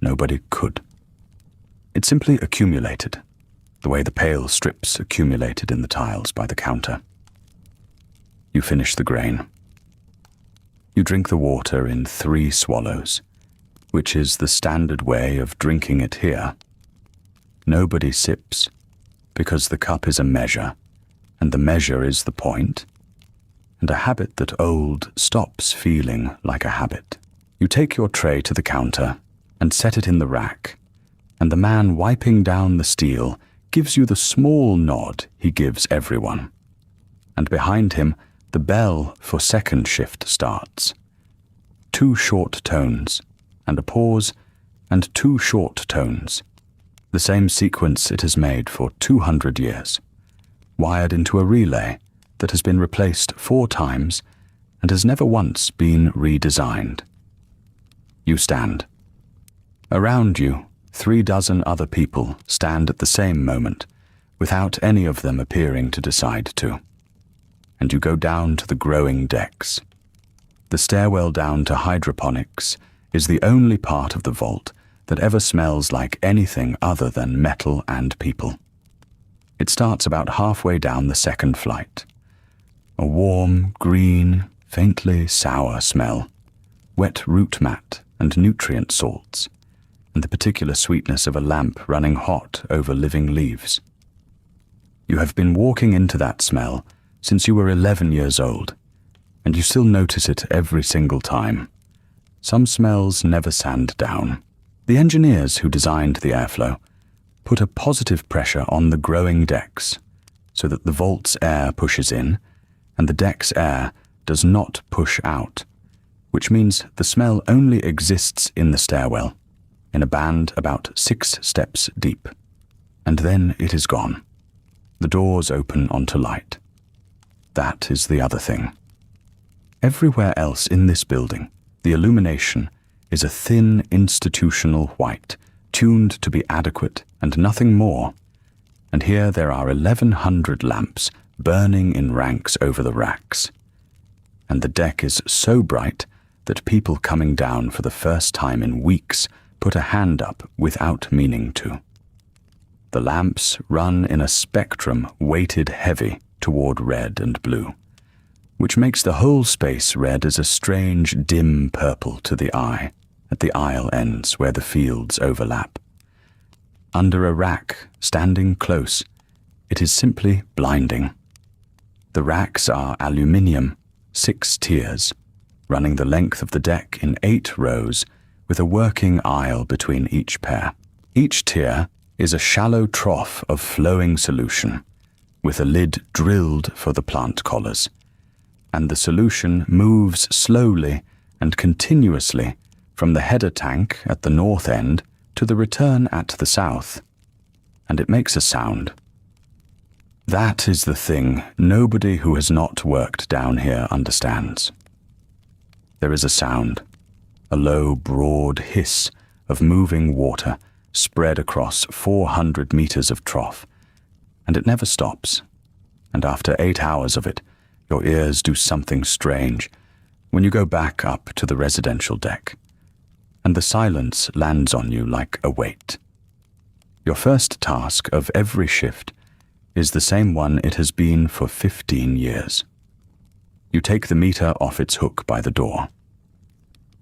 Nobody could. It simply accumulated, the way the pale strips accumulated in the tiles by the counter. You finish the grain. You drink the water in 3 swallows, which is the standard way of drinking it here. Nobody sips, because the cup is a measure, and the measure is the point, and a habit that old stops feeling like a habit. You take your tray to the counter and set it in the rack, and the man wiping down the steel gives you the small nod he gives everyone. And behind him, the bell for second shift starts. 2 short tones, and a pause, and 2 short tones. The same sequence it has made for 200 years, wired into a relay that has been replaced 4 times and has never once been redesigned. You stand. Around you, 3 dozen other people stand at the same moment, without any of them appearing to decide to. And you go down to the growing decks. The stairwell down to hydroponics is the only part of the vault that ever smells like anything other than metal and people. It starts about halfway down the second flight. A warm, green, faintly sour smell, wet root mat and nutrient salts, and the particular sweetness of a lamp running hot over living leaves. You have been walking into that smell since you were 11 years old, and you still notice it every single time. Some smells never sand down. The engineers who designed the airflow put a positive pressure on the growing decks so that the vault's air pushes in and the deck's air does not push out, which means the smell only exists in the stairwell, in a band about 6 steps deep, and then it is gone. the doors open onto light. That is the other thing. Everywhere else in this building, the illumination is a thin institutional white, tuned to be adequate and nothing more. And here there are 1,100 lamps burning in ranks over the racks. And the deck is so bright that people coming down for the first time in weeks put a hand up without meaning to. The lamps run in a spectrum weighted heavy toward red and blue, which makes the whole space red as a strange dim purple to the eye at the aisle ends where the fields overlap. Under a rack, standing close, it is simply blinding. The racks are aluminium, 6 tiers, running the length of the deck in 8 rows with a working aisle between each pair. Each tier is a shallow trough of flowing solution, with a lid drilled for the plant collars, and the solution moves slowly and continuously from the header tank at the north end to the return at the south, and it makes a sound. That is the thing nobody who has not worked down here understands. There is a sound, a low, broad hiss of moving water spread across 400 meters of trough, and it never stops. And after 8 hours of it, your ears do something strange when you go back up to the residential deck, and the silence lands on you like a weight. Your first task of every shift is the same one it has been for 15 years. You take the meter off its hook by the door.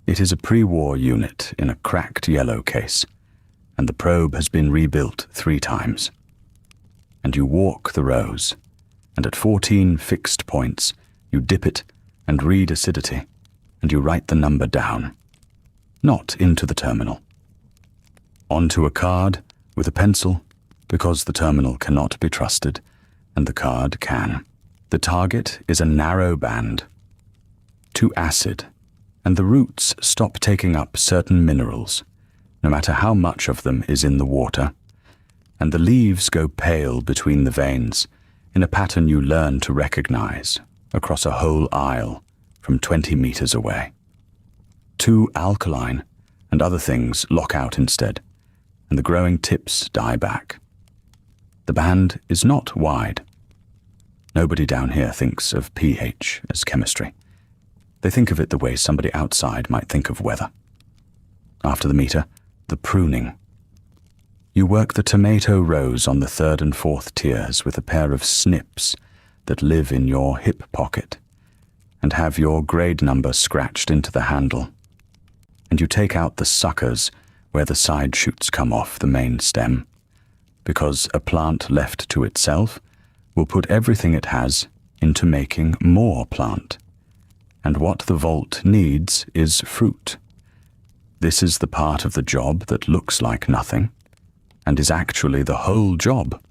It is a pre-war unit in a cracked yellow case, and the probe has been rebuilt 3 times. And you walk the rows, and at 14 fixed points, you dip it and read acidity, and you write the number down. Not into the terminal. Onto a card with a pencil, because the terminal cannot be trusted, and the card can. The target is a narrow band. To acid, and the roots stop taking up certain minerals, no matter how much of them is in the water, and the leaves go pale between the veins in a pattern you learn to recognize across a whole aisle from 20 meters away. 2 alkaline, and other things lock out instead, and the growing tips die back. The band is not wide. Nobody down here thinks of pH as chemistry. They think of it the way somebody outside might think of weather. After the meter, the pruning. You work the tomato rows on the 3rd and 4th tiers with a pair of snips that live in your hip pocket and have your grade number scratched into the handle. And you take out the suckers where the side shoots come off the main stem, because a plant left to itself will put everything it has into making more plant. And what the vault needs is fruit. This is the part of the job that looks like nothing, and is actually the whole job.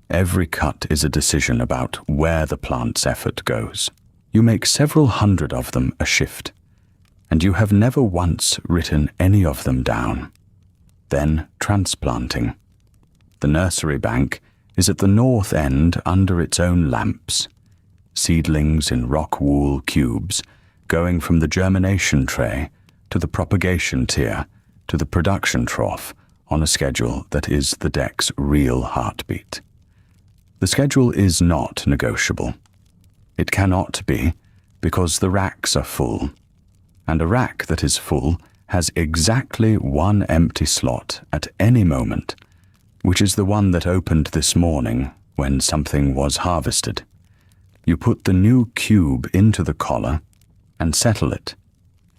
Every cut is a decision about where the plant's effort goes. You make several hundred of them a shift, and you have never once written any of them down. Then transplanting. The nursery bank is at the north end under its own lamps, seedlings in rock wool cubes going from the germination tray to the propagation tier to the production trough on a schedule that is the deck's real heartbeat. The schedule is not negotiable. It cannot be, because the racks are full, and a rack that is full has exactly 1 empty slot at any moment, which is the one that opened this morning when something was harvested. You put the new cube into the collar and settle it,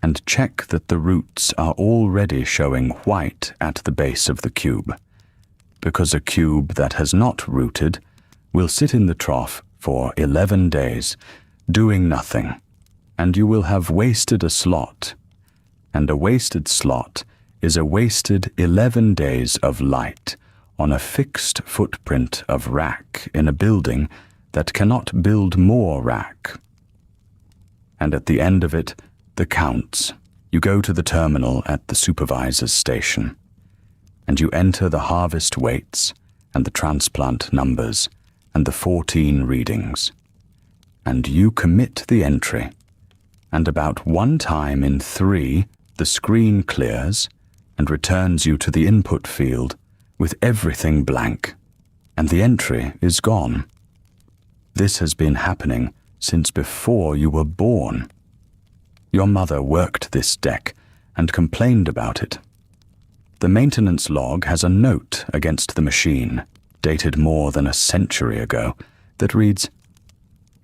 and check that the roots are already showing white at the base of the cube, because a cube that has not rooted will sit in the trough for 11 days, doing nothing, and you will have wasted a slot, and a wasted slot is a wasted 11 days of light on a fixed footprint of rack in a building that cannot build more rack. And at the end of it, the counts. You go to the terminal at the supervisor's station, and you enter the harvest weights and the transplant numbers and the 14 readings. And you commit the entry, and about 1 time in 3, the screen clears and returns you to the input field with everything blank, and the entry is gone. This has been happening since before you were born. Your mother worked this deck and complained about it. The maintenance log has a note against the machine, dated more than a century ago, that reads,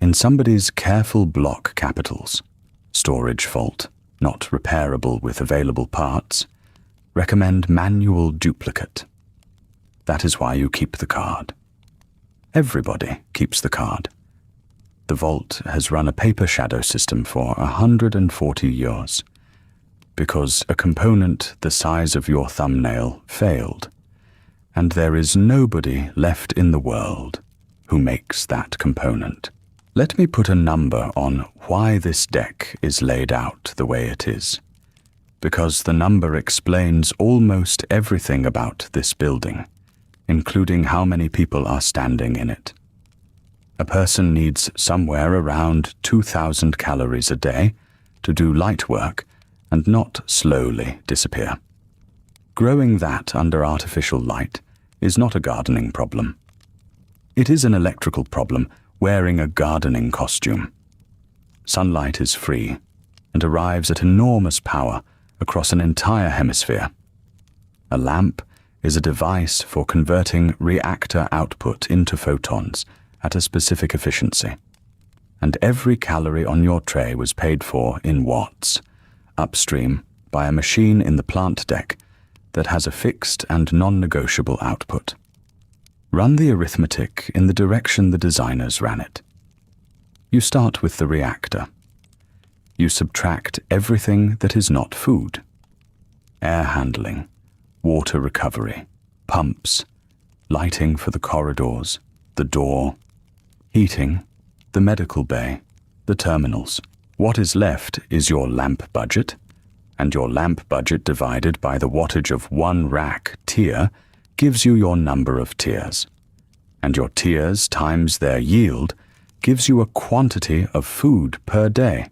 "In somebody's careful block capitals, storage fault, not repairable with available parts, recommend manual duplicate. That is why you keep the card." Everybody keeps the card. The Vault has run a paper shadow system for 140 years, because a component the size of your thumbnail failed, and there is nobody left in the world who makes that component. Let me put a number on why this deck is laid out the way it is, because the number explains almost everything about this building, including how many people are standing in it. A person needs somewhere around 2,000 calories a day to do light work and not slowly disappear. Growing that under artificial light is not a gardening problem. It is an electrical problem wearing a gardening costume. Sunlight is free and arrives at enormous power across an entire hemisphere. A lamp is a device for converting reactor output into photons at a specific efficiency. And every calorie on your tray was paid for in watts, upstream by a machine in the plant deck that has a fixed and non-negotiable output. Run the arithmetic in the direction the designers ran it. You start with the reactor. You subtract everything that is not food. Air handling, water recovery, pumps, lighting for the corridors, the door, heating, the medical bay, the terminals. What is left is your lamp budget, and your lamp budget divided by the wattage of 1 rack tier gives you your number of tiers. And your tiers times their yield gives you a quantity of food per day.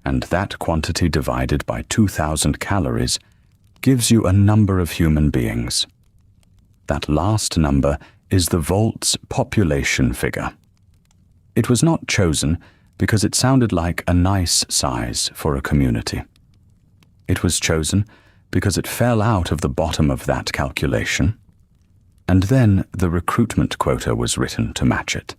And that quantity divided by 2,000 calories gives you a number of human beings. That last number is the Vault's population figure. It was not chosen because it sounded like a nice size for a community. It was chosen because it fell out of the bottom of that calculation, and then the recruitment quota was written to match it.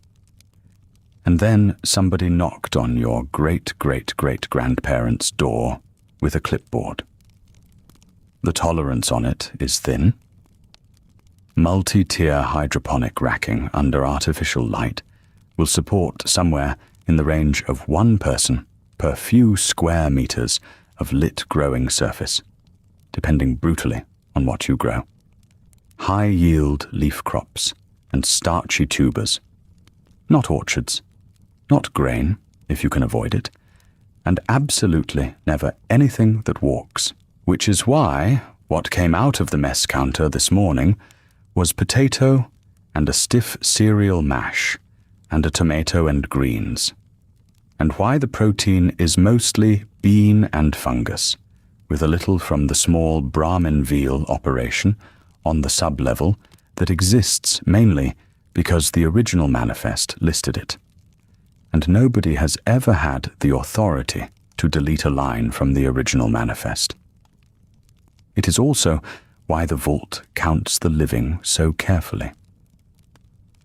And then somebody knocked on your great-great-great-grandparents' door with a clipboard. The tolerance on it is thin. Multi-tier hydroponic racking under artificial light will support somewhere in the range of 1 person per few square meters of lit growing surface, depending brutally on what you grow. High-yield leaf crops and starchy tubers, not orchards, not grain, if you can avoid it, and absolutely never anything that walks, which is why what came out of the mess counter this morning was potato and a stiff cereal mash and a tomato and greens, and why the protein is mostly bean and fungus, with a little from the small Brahmin veal operation on the sub-level that exists mainly because the original manifest listed it. And nobody has ever had the authority to delete a line from the original manifest. It is also why the Vault counts the living so carefully.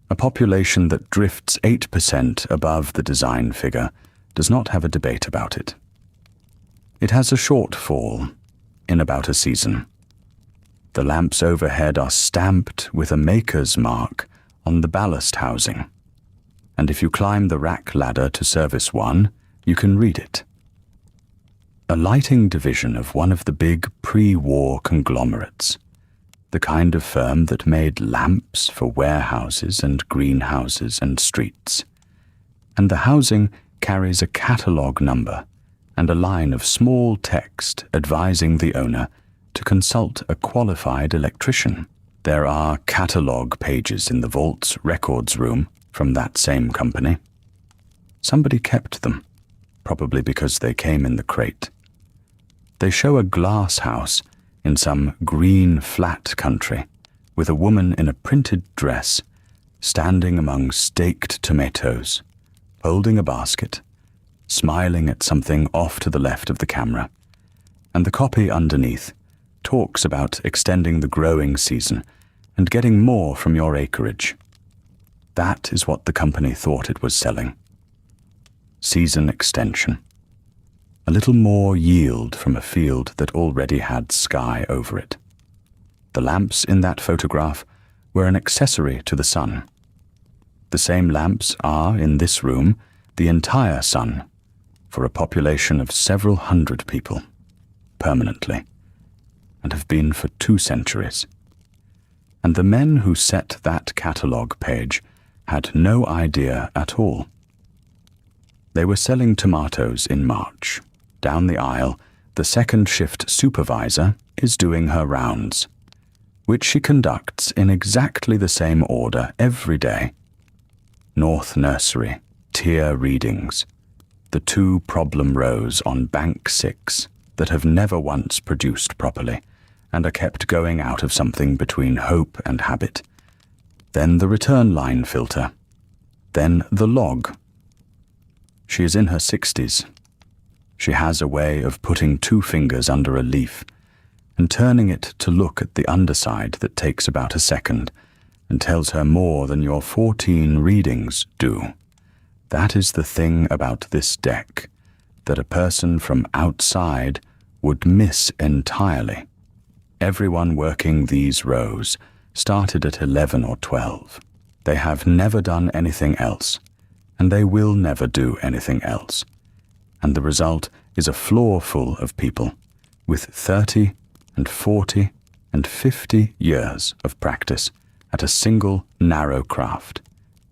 A population that drifts 8% above the design figure does not have a debate about it. It has a short fall in about a season. The lamps overhead are stamped with a maker's mark on the ballast housing, and if you climb the rack ladder to service 1, you can read it. A lighting division of one of the big pre-war conglomerates, the kind of firm that made lamps for warehouses and greenhouses and streets. And the housing carries a catalogue number and a line of small text advising the owner to consult a qualified electrician. There are catalogue pages in the Vault's records room from that same company. Somebody kept them, probably because they came in the crate. They show a glass house in some green, flat country with a woman in a printed dress standing among staked tomatoes, holding a basket, smiling at something off to the left of the camera, and the copy underneath talks about extending the growing season and getting more from your acreage. That is what the company thought it was selling. Season extension. A little more yield from a field that already had sky over it. The lamps in that photograph were an accessory to the sun. The same lamps are, in this room, the entire sun, for a population of several hundred people, permanently, and have been for 2 centuries. And the men who set that catalogue page had no idea at all. They were selling tomatoes in March. Down the aisle, the second shift supervisor is doing her rounds, which she conducts in exactly the same order every day. North Nursery, tier readings, the 2 problem rows on Bank 6 that have never once produced properly and are kept going out of something between hope and habit. Then the return line filter. Then the log. She is in her 60s. She has a way of putting 2 fingers under a leaf and turning it to look at the underside that takes about a second and tells her more than your 14 readings do. That is the thing about this deck that a person from outside would miss entirely. Everyone working these rows started at 11 or 12. They have never done anything else, and they will never do anything else. And the result is a floor full of people with 30 and 40 and 50 years of practice at a single narrow craft,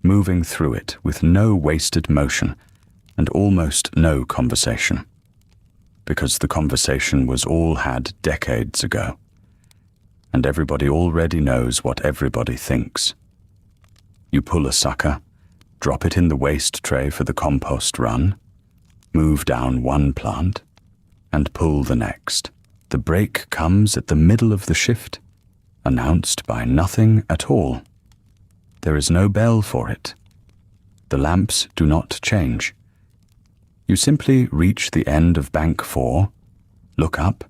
moving through it with no wasted motion and almost no conversation, because the conversation was all had decades ago, and everybody already knows what everybody thinks. You pull a sucker, drop it in the waste tray for the compost run, move down 1 plant, and pull the next. The break comes at the middle of the shift, announced by nothing at all. There is no bell for it. The lamps do not change. You simply reach the end of Bank 4, look up,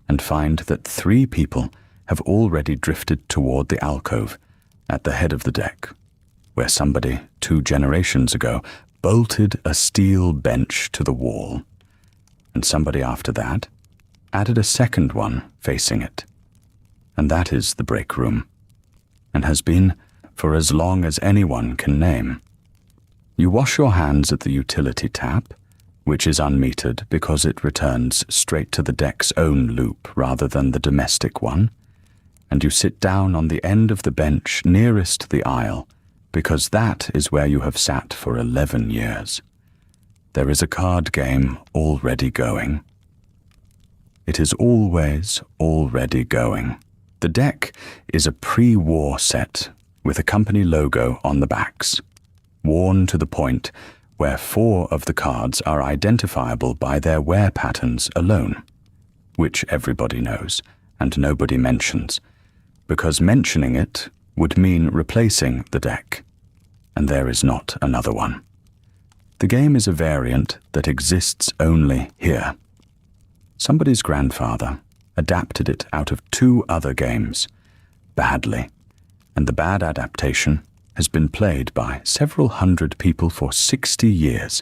and find that 3 people have already drifted toward the alcove at the head of the deck, where somebody 2 generations ago bolted a steel bench to the wall, and somebody after that added a second one facing it. And that is the break room, and has been for as long as anyone can name. You wash your hands at the utility tap, which is unmetered because it returns straight to the deck's own loop rather than the domestic one, and you sit down on the end of the bench nearest the aisle, because that is where you have sat for 11 years. There is a card game already going. It is always already going. The deck is a pre-war set with a company logo on the backs, worn to the point where 4 of the cards are identifiable by their wear patterns alone, which everybody knows and nobody mentions, because mentioning it would mean replacing the deck, and there is not another one. The game is a variant that exists only here. Somebody's grandfather adapted it out of 2 other games, badly, and the bad adaptation has been played by several hundred people for 60 years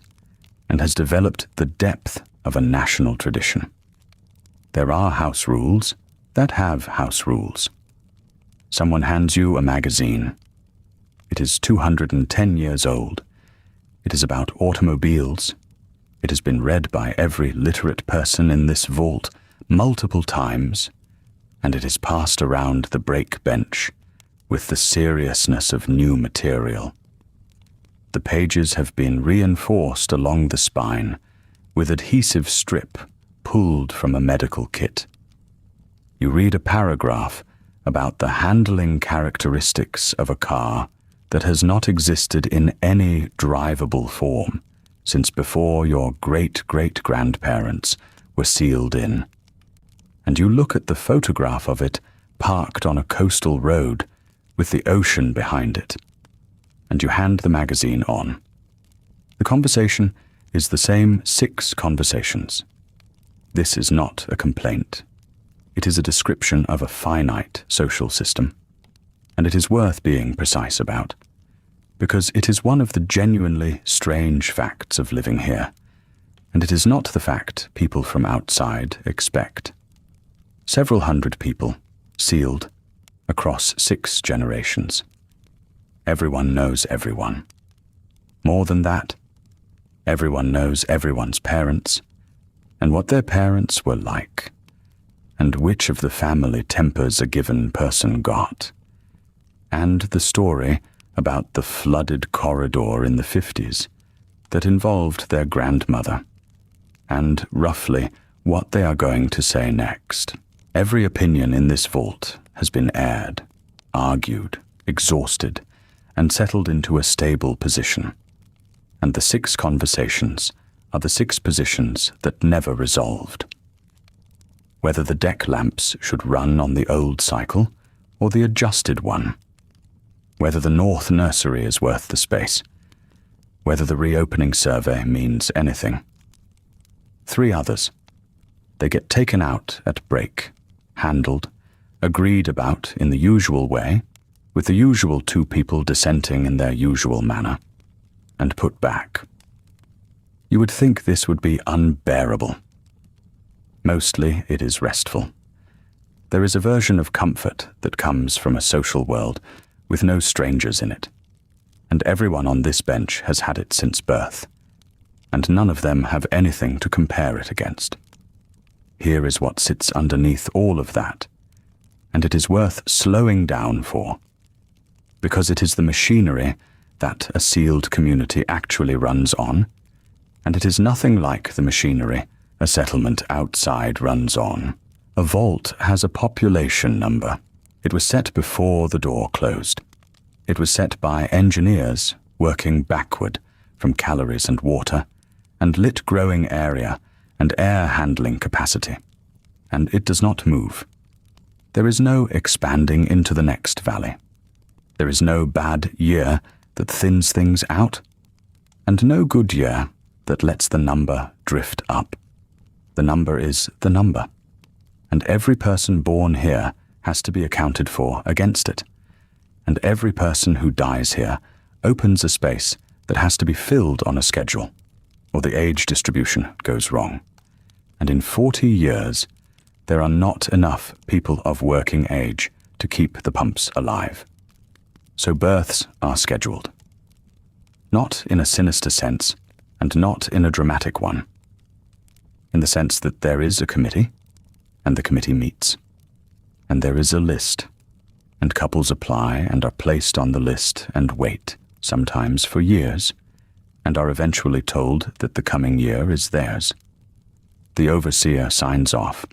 and has developed the depth of a national tradition. There are house rules that have house rules. Someone hands you a magazine. It is 210 years old. It is about automobiles. It has been read by every literate person in this vault multiple times, and it is passed around the break bench with the seriousness of new material. The pages have been reinforced along the spine with adhesive strip pulled from a medical kit. You read a paragraph about the handling characteristics of a car that has not existed in any drivable form since before your great-great-grandparents were sealed in. And you look at the photograph of it parked on a coastal road with the ocean behind it, and you hand the magazine on. The conversation is the same 6 conversations. This is not a complaint. It is a description of a finite social system, and it is worth being precise about, because it is one of the genuinely strange facts of living here, and it is not the fact people from outside expect. Several hundred people, sealed, across 6 generations. Everyone knows everyone. More than that, everyone knows everyone's parents, and what their parents were like, and which of the family tempers a given person got, and the story about the flooded corridor in the 50s that involved their grandmother, and roughly what they are going to say next. Every opinion in this vault has been aired, argued, exhausted, and settled into a stable position. And the 6 conversations are the 6 positions that never resolved. Whether the deck lamps should run on the old cycle or the adjusted one. Whether the North Nursery is worth the space. Whether the reopening survey means anything. 3 others. They get taken out at break, handled, agreed about in the usual way, with the usual 2 people dissenting in their usual manner, and put back. You would think this would be unbearable. Mostly it is restful. There is a version of comfort that comes from a social world with no strangers in it, and everyone on this bench has had it since birth, and none of them have anything to compare it against. Here is what sits underneath all of that, and it is worth slowing down for, because it is the machinery that a sealed community actually runs on, and it is nothing like the machinery a settlement outside runs on. A vault has a population number. It was set before the door closed. It was set by engineers working backward from calories and water, and lit growing area and air handling capacity. And it does not move. There is no expanding into the next valley. There is no bad year that thins things out, and no good year that lets the number drift up. The number is the number, and every person born here has to be accounted for against it, and every person who dies here opens a space that has to be filled on a schedule, or the age distribution goes wrong. And in 40 years, there are not enough people of working age to keep the pumps alive. So births are scheduled. Not in a sinister sense, and not in a dramatic one. In the sense that there is a committee, and the committee meets, and there is a list, and couples apply and are placed on the list and wait, sometimes for years, and are eventually told that the coming year is theirs. The overseer signs off.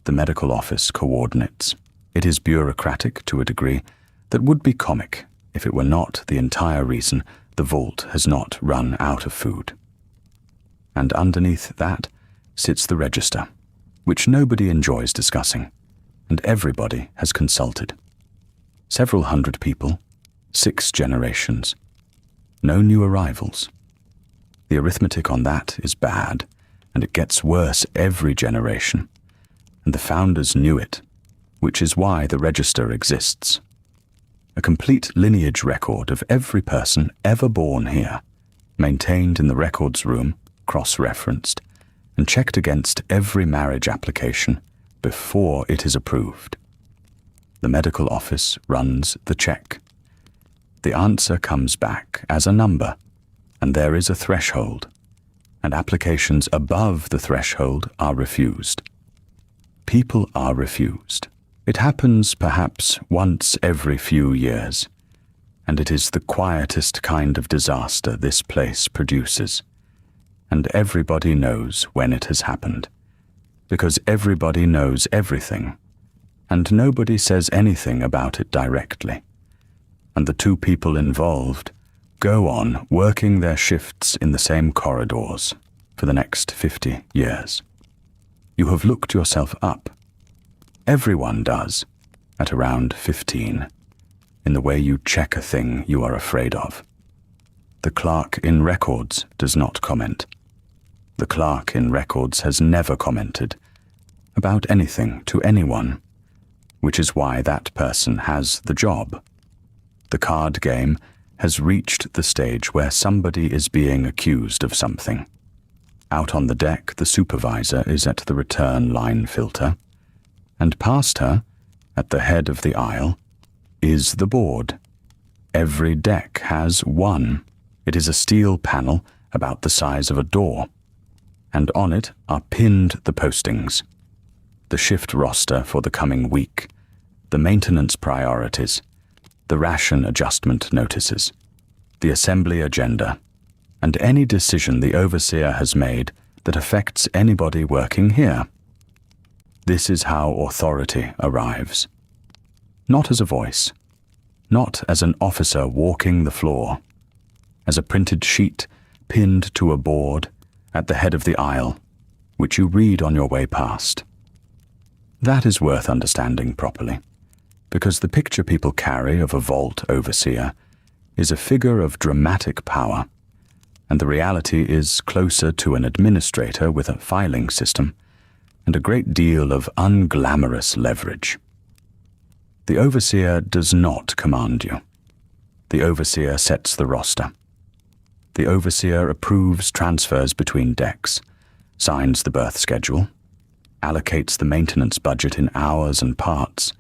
The medical office coordinates. It is bureaucratic to a degree that would be comic if it were not the entire reason the vault has not run out of food. And underneath that sits the register, which nobody enjoys discussing, and everybody has consulted. Several hundred people, 6 generations, no new arrivals. The arithmetic on that is bad, and it gets worse every generation, and the founders knew it, which is why the register exists. A complete lineage record of every person ever born here, maintained in the records room, cross-referenced, and checked against every marriage application before it is approved. The medical office runs the check. The answer comes back as a number, and there is a threshold, and applications above the threshold are refused. People are refused. It happens perhaps once every few years, and it is the quietest kind of disaster this place produces. And everybody knows when it has happened, because everybody knows everything, and nobody says anything about it directly, and the two people involved go on working their shifts in the same corridors for the next 50 years. You have looked yourself up. Everyone does, at around 15, in the way you check a thing you are afraid of. The clerk in records does not comment. The clerk in records has never commented about anything to anyone, which is why that person has the job. The card game has reached the stage where somebody is being accused of something. Out on the deck, the supervisor is at the return line filter, and past her, at the head of the aisle, is the board. Every deck has one. It is a steel panel about the size of a door, and on it are pinned the postings, the shift roster for the coming week, the maintenance priorities, the ration adjustment notices, the assembly agenda, and any decision the overseer has made that affects anybody working here. This is how authority arrives. Not as a voice, not as an officer walking the floor, as a printed sheet pinned to a board at the head of the aisle, which you read on your way past. That is worth understanding properly, because the picture people carry of a vault overseer is a figure of dramatic power, and the reality is closer to an administrator with a filing system and a great deal of unglamorous leverage. The overseer does not command you. The overseer sets the roster. The overseer approves transfers between decks, signs the berth schedule, allocates the maintenance budget in hours and parts,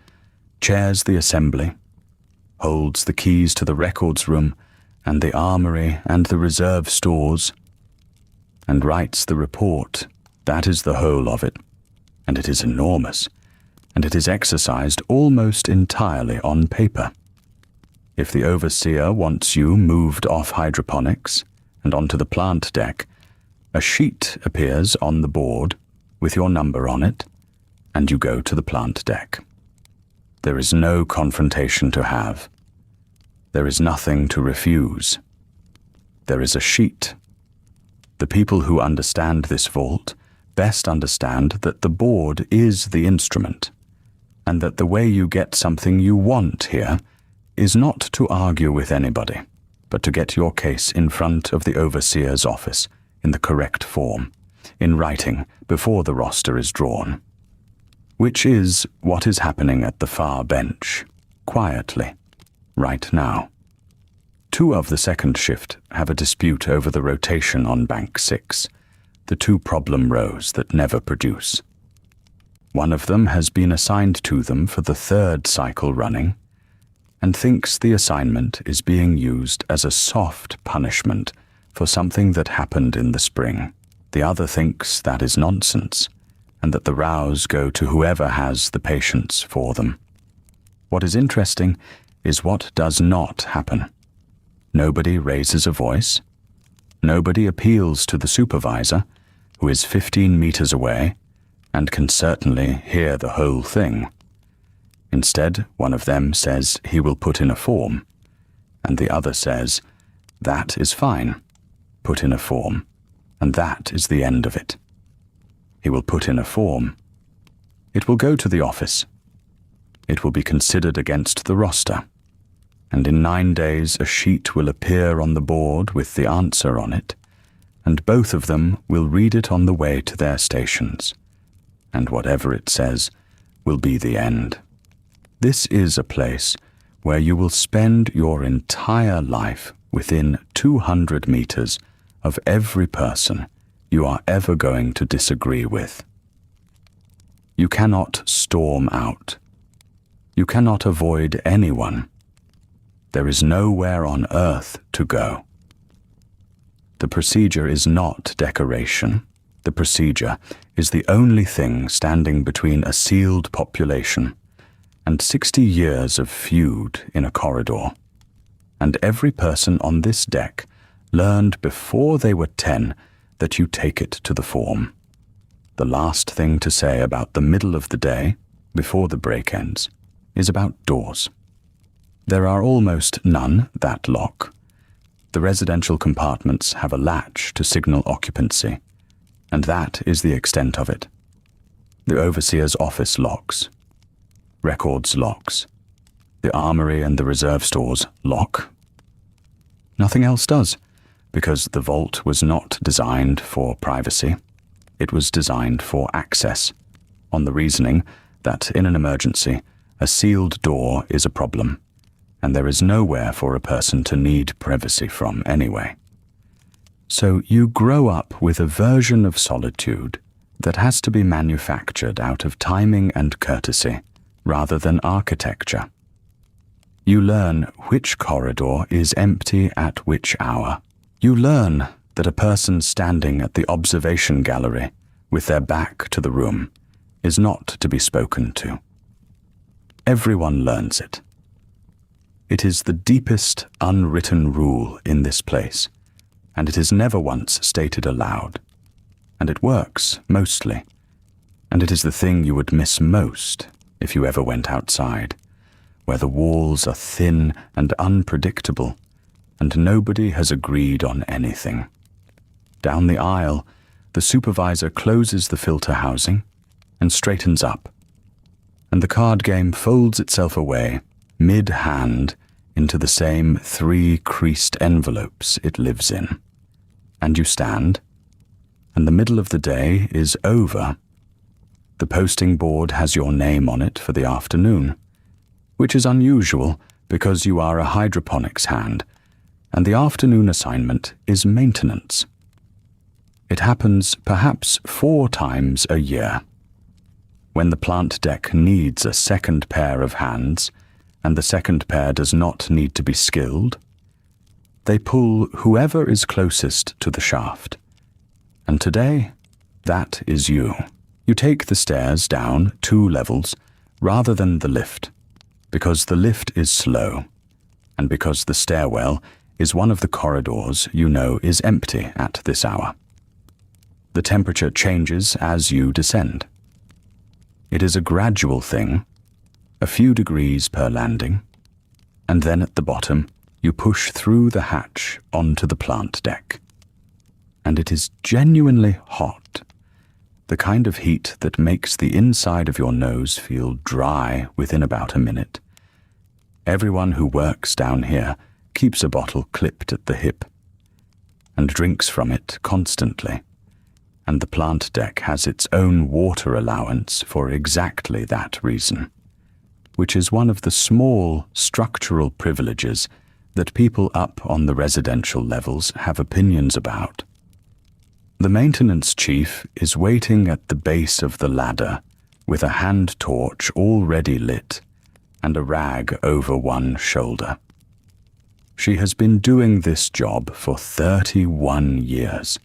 chairs the assembly, holds the keys to the records room and the armory and the reserve stores, and writes the report. That is the whole of it, and it is enormous, and it is exercised almost entirely on paper. If the overseer wants you moved off hydroponics and onto the plant deck, a sheet appears on the board with your number on it, and you go to the plant deck. There is no confrontation to have. There is nothing to refuse. There is a sheet. The people who understand this vault best understand that the board is the instrument, and that the way you get something you want here is not to argue with anybody, but to get your case in front of the overseer's office in the correct form, in writing before the roster is drawn. Which is what is happening at the far bench, quietly, right now. Two of the second shift have a dispute over the rotation on Bank 6, the two problem rows that never produce. One of them has been assigned to them for the third cycle running, and thinks the assignment is being used as a soft punishment for something that happened in the spring. The other thinks that is nonsense, and that the rows go to whoever has the patience for them. What is interesting is what does not happen. Nobody raises a voice. Nobody appeals to the supervisor, who is 15 meters away and can certainly hear the whole thing. Instead, one of them says he will put in a form, and the other says, "That is fine. Put in a form, and that is the end of it." He will put in a form. It will go to the office. It will be considered against the roster, and in 9 days a sheet will appear on the board with the answer on it, and both of them will read it on the way to their stations, and whatever it says will be the end. This is a place where you will spend your entire life within 200 meters of every person you are ever going to disagree with. You cannot storm out. You cannot avoid anyone. There is nowhere on earth to go. The procedure is not decoration. The procedure is the only thing standing between a sealed population and 60 years of feud in a corridor. And every person on this deck learned before they were 10 that you take it to the form. The last thing to say about the middle of the day, before the break ends, is about doors. There are almost none that lock. The residential compartments have a latch to signal occupancy, and that is the extent of it. The overseer's office locks. Records locks. The armory and the reserve stores lock. Nothing else does, because the vault was not designed for privacy. It was designed for access, on the reasoning that in an emergency, a sealed door is a problem, and there is nowhere for a person to need privacy from anyway. So you grow up with a version of solitude that has to be manufactured out of timing and courtesy, rather than architecture. You learn which corridor is empty at which hour. You learn that a person standing at the observation gallery with their back to the room is not to be spoken to. Everyone learns it. It is the deepest unwritten rule in this place, and it is never once stated aloud. And it works, mostly, and it is the thing you would miss most if you ever went outside, where the walls are thin and unpredictable, and nobody has agreed on anything. Down the aisle, the supervisor closes the filter housing and straightens up, and the card game folds itself away, mid-hand, into the same 3 creased envelopes it lives in. And you stand, and the middle of the day is over. The posting board has your name on it for the afternoon, which is unusual because you are a hydroponics hand, and the afternoon assignment is maintenance. It happens perhaps 4 times a year. When the plant deck needs a second pair of hands, and the second pair does not need to be skilled, they pull whoever is closest to the shaft. And today, that is you. You take the stairs down 2 levels rather than the lift, because the lift is slow, and because the stairwell is one of the corridors you know is empty at this hour. The temperature changes as you descend. It is a gradual thing, a few degrees per landing, and then at the bottom you push through the hatch onto the plant deck. And it is genuinely hot, the kind of heat that makes the inside of your nose feel dry within about a minute. Everyone who works down here keeps a bottle clipped at the hip and drinks from it constantly, and the plant deck has its own water allowance for exactly that reason, which is one of the small structural privileges that people up on the residential levels have opinions about. The maintenance chief is waiting at the base of the ladder with a hand torch already lit and a rag over one shoulder. She has been doing this job for 31 years,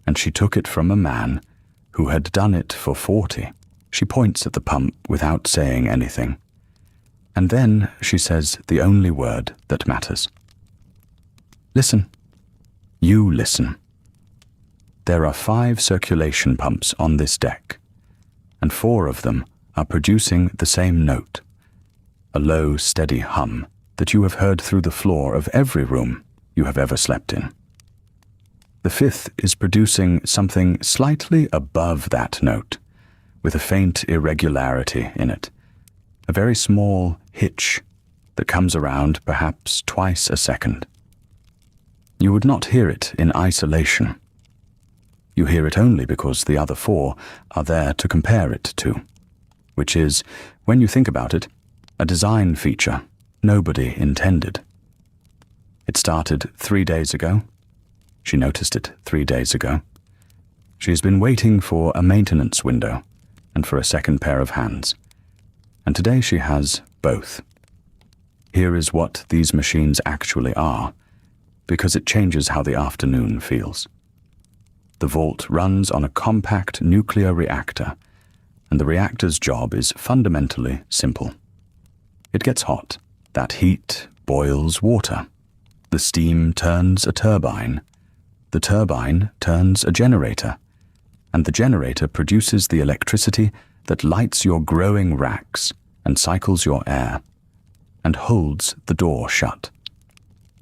and she took it from a man who had done it for 40. She points at the pump without saying anything, and then she says the only word that matters. Listen. You listen. There are 5 circulation pumps on this deck, and 4 of them are producing the same note, a low, steady hum that you have heard through the floor of every room you have ever slept in. The 5th is producing something slightly above that note, with a faint irregularity in it, a very small hitch that comes around perhaps twice a second. You would not hear it in isolation. You hear it only because the other 4 are there to compare it to, which is, when you think about it, a design feature nobody intended. It started 3 days ago. She noticed it 3 days ago. She has been waiting for a maintenance window and for a second pair of hands, and today she has both. Here is what these machines actually are, because it changes how the afternoon feels. The vault runs on a compact nuclear reactor, and the reactor's job is fundamentally simple. It gets hot. That heat boils water. The steam turns a turbine. The turbine turns a generator, and the generator produces the electricity that lights your growing racks and cycles your air. and holds the door shut.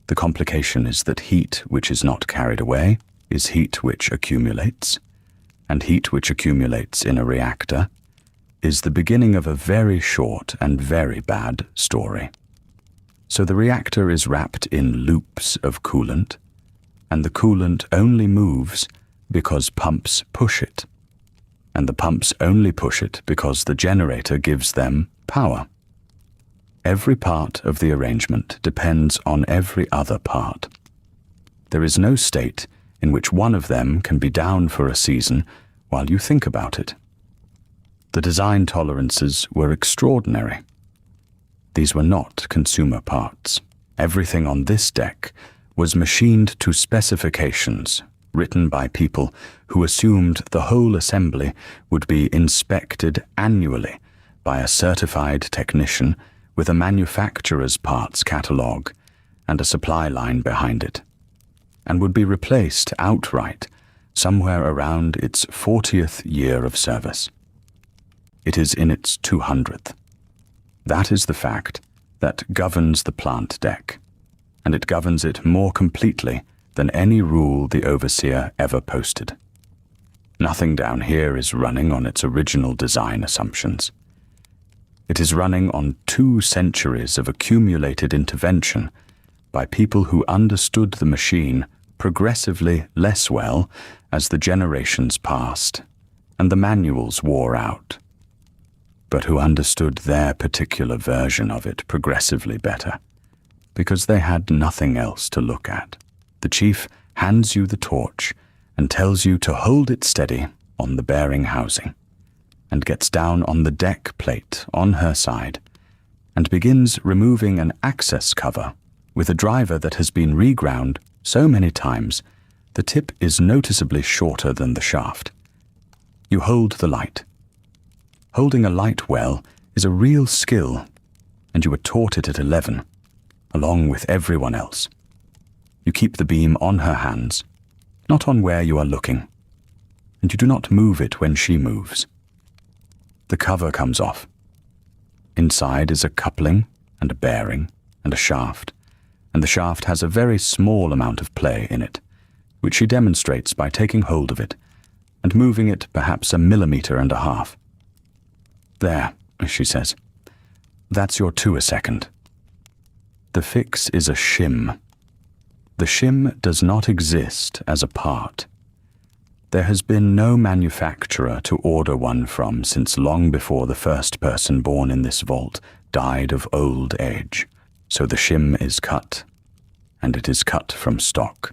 The complication is that heat which is not carried away is heat which accumulates, and heat which accumulates in a reactor is the beginning of a very short and very bad story. So the reactor is wrapped in loops of coolant, and the coolant only moves because pumps push it, and the pumps only push it because the generator gives them power. Every part of the arrangement depends on every other part. There is no state in which one of them can be down for a season while you think about it. The design tolerances were extraordinary. These were not consumer parts. Everything on this deck was machined to specifications written by people who assumed the whole assembly would be inspected annually by a certified technician with a manufacturer's parts catalogue and a supply line behind it, and would be replaced outright somewhere around its 40th year of service. It is in its 200th. That is the fact that governs the plant deck, and it governs it more completely than any rule the overseer ever posted. Nothing down here is running on its original design assumptions. It is running on 2 centuries of accumulated intervention by people who understood the machine progressively less well as the generations passed and the manuals wore out, but who understood their particular version of it progressively better, because they had nothing else to look at. The chief hands you the torch and tells you to hold it steady on the bearing housing, and gets down on the deck plate on her side and begins removing an access cover with a driver that has been reground so many times the tip is noticeably shorter than the shaft. You hold the light. Holding a light well is a real skill, and you were taught it at 11, along with everyone else. You keep the beam on her hands, not on where you are looking, and you do not move it when she moves. The cover comes off. Inside is a coupling and a bearing and a shaft, and the shaft has a very small amount of play in it, which she demonstrates by taking hold of it and moving it perhaps 1.5 millimeters. "There," she says. "That's your 2 a second." The fix is a shim. The shim does not exist as a part. There has been no manufacturer to order one from since long before the first person born in this vault died of old age. So the shim is cut, and it is cut from stock.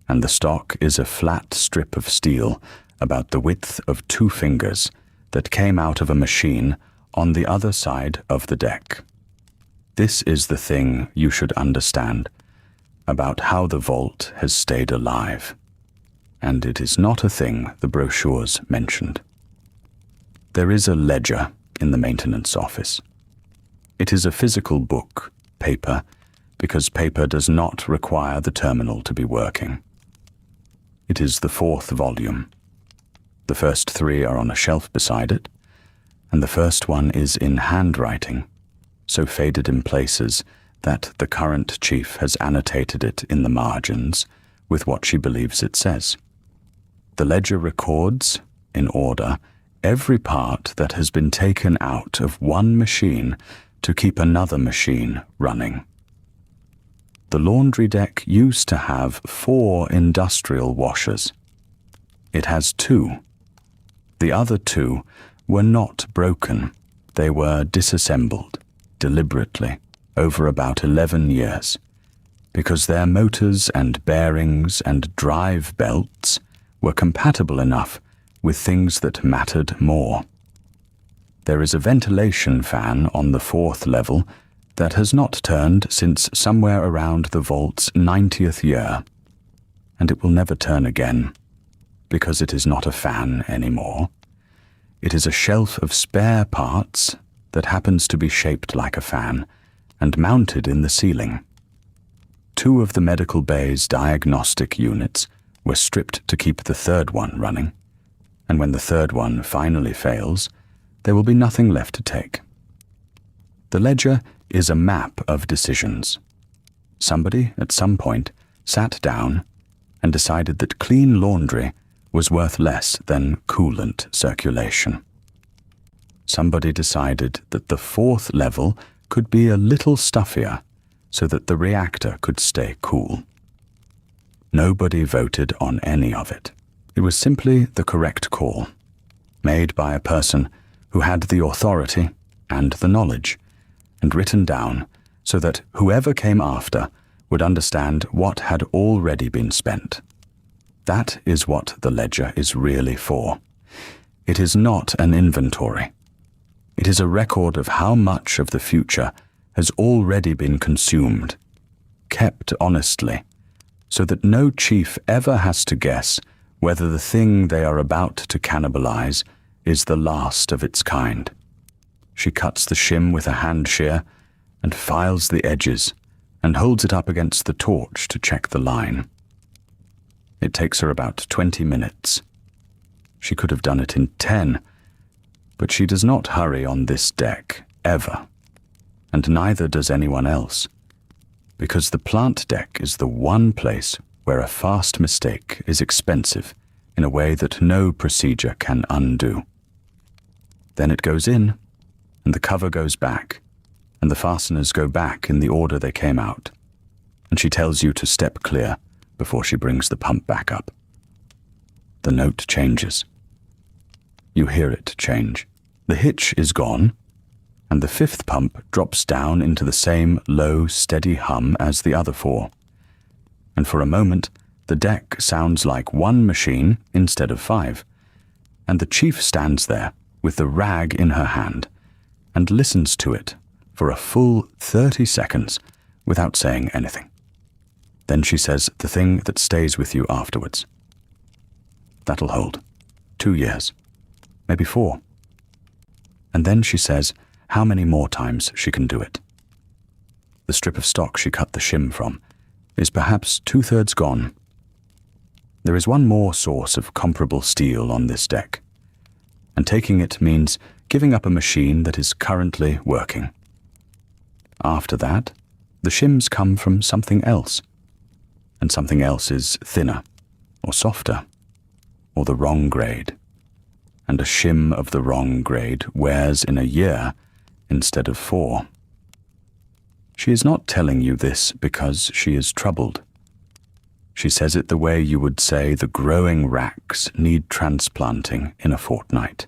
And the stock is a flat strip of steel about the width of 2 fingers that came out of a machine on the other side of the deck. This is the thing you should understand about how the vault has stayed alive. And it is not a thing the brochures mentioned. There is a ledger in the maintenance office. It is a physical book, paper, because paper does not require the terminal to be working. It is the 4th volume. The first 3 are on a shelf beside it, and the first one is in handwriting, so faded in places that the current chief has annotated it in the margins with what she believes it says. The ledger records, in order, every part that has been taken out of one machine to keep another machine running. The laundry deck used to have 4 industrial washers. It has 2. The other 2 were not broken. They were disassembled, deliberately, over about 11 years, because their motors and bearings and drive belts were compatible enough with things that mattered more. There is a ventilation fan on the 4th level that has not turned since somewhere around the vault's 90th year, and it will never turn again, because it is not a fan anymore. It is a shelf of spare parts that happens to be shaped like a fan and mounted in the ceiling. 2 of the medical bay's diagnostic units were stripped to keep the 3rd one running, and when the 3rd one finally fails, there will be nothing left to take. The ledger is a map of decisions. Somebody, at some point, sat down and decided that clean laundry was worth less than coolant circulation. Somebody decided that the fourth level could be a little stuffier so that the reactor could stay cool. Nobody voted on any of it. It was simply the correct call, made by a person who had the authority and the knowledge, and written down so that whoever came after would understand what had already been spent. That is what the ledger is really for. It is not an inventory. It is a record of how much of the future has already been consumed, kept honestly, so that no chief ever has to guess whether the thing they are about to cannibalize is the last of its kind. She cuts the shim with a hand shear and files the edges and holds it up against the torch to check the line. It takes her about 20 minutes. She could have done it in 10, but she does not hurry on this deck, ever, and neither does anyone else, because the plant deck is the one place where a fast mistake is expensive in a way that no procedure can undo. Then it goes in, and the cover goes back, and the fasteners go back in the order they came out, and she tells you to step clear before she brings the pump back up. The note changes. You hear it change. The hitch is gone, and the fifth pump drops down into the same low, steady hum as the other four. And for a moment, the deck sounds like one machine instead of 5, and the chief stands there with the rag in her hand and listens to it for a full 30 seconds without saying anything. Then she says the thing that stays with you afterwards. That'll hold. 2 years. Maybe 4. And then she says how many more times she can do it. The strip of stock she cut the shim from is perhaps 2/3 gone. There is one more source of comparable steel on this deck, and taking it means giving up a machine that is currently working. After that, the shims come from something else, and something else is thinner, or softer, or the wrong grade, and a shim of the wrong grade wears in a year instead of 4. She is not telling you this because she is troubled. She says it the way you would say the growing racks need transplanting in a fortnight.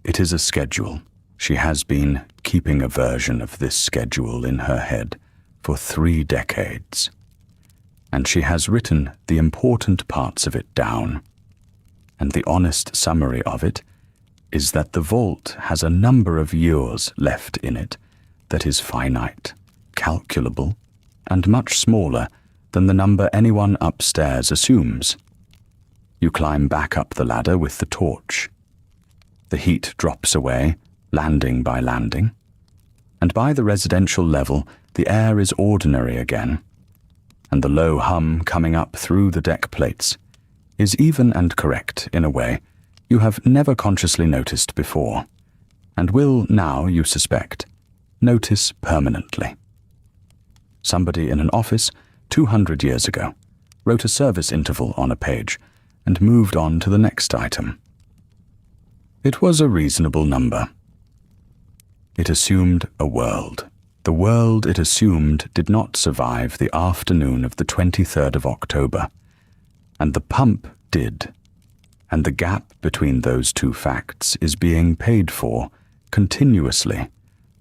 It is a schedule. She has been keeping a version of this schedule in her head for 3 decades. And she has written the important parts of it down. And the honest summary of it is that the vault has a number of years left in it that is finite, calculable, and much smaller than the number anyone upstairs assumes. You climb back up the ladder with the torch. The heat drops away, landing by landing, and by the residential level, the air is ordinary again, and the low hum coming up through the deck plates is even and correct in a way you have never consciously noticed before, and will now, you suspect, notice permanently. Somebody in an office 200 years ago wrote a service interval on a page and moved on to the next item. It was a reasonable number. It assumed a world. The world it assumed did not survive the afternoon of the 23rd of October, and the pump did, and the gap between those two facts is being paid for continuously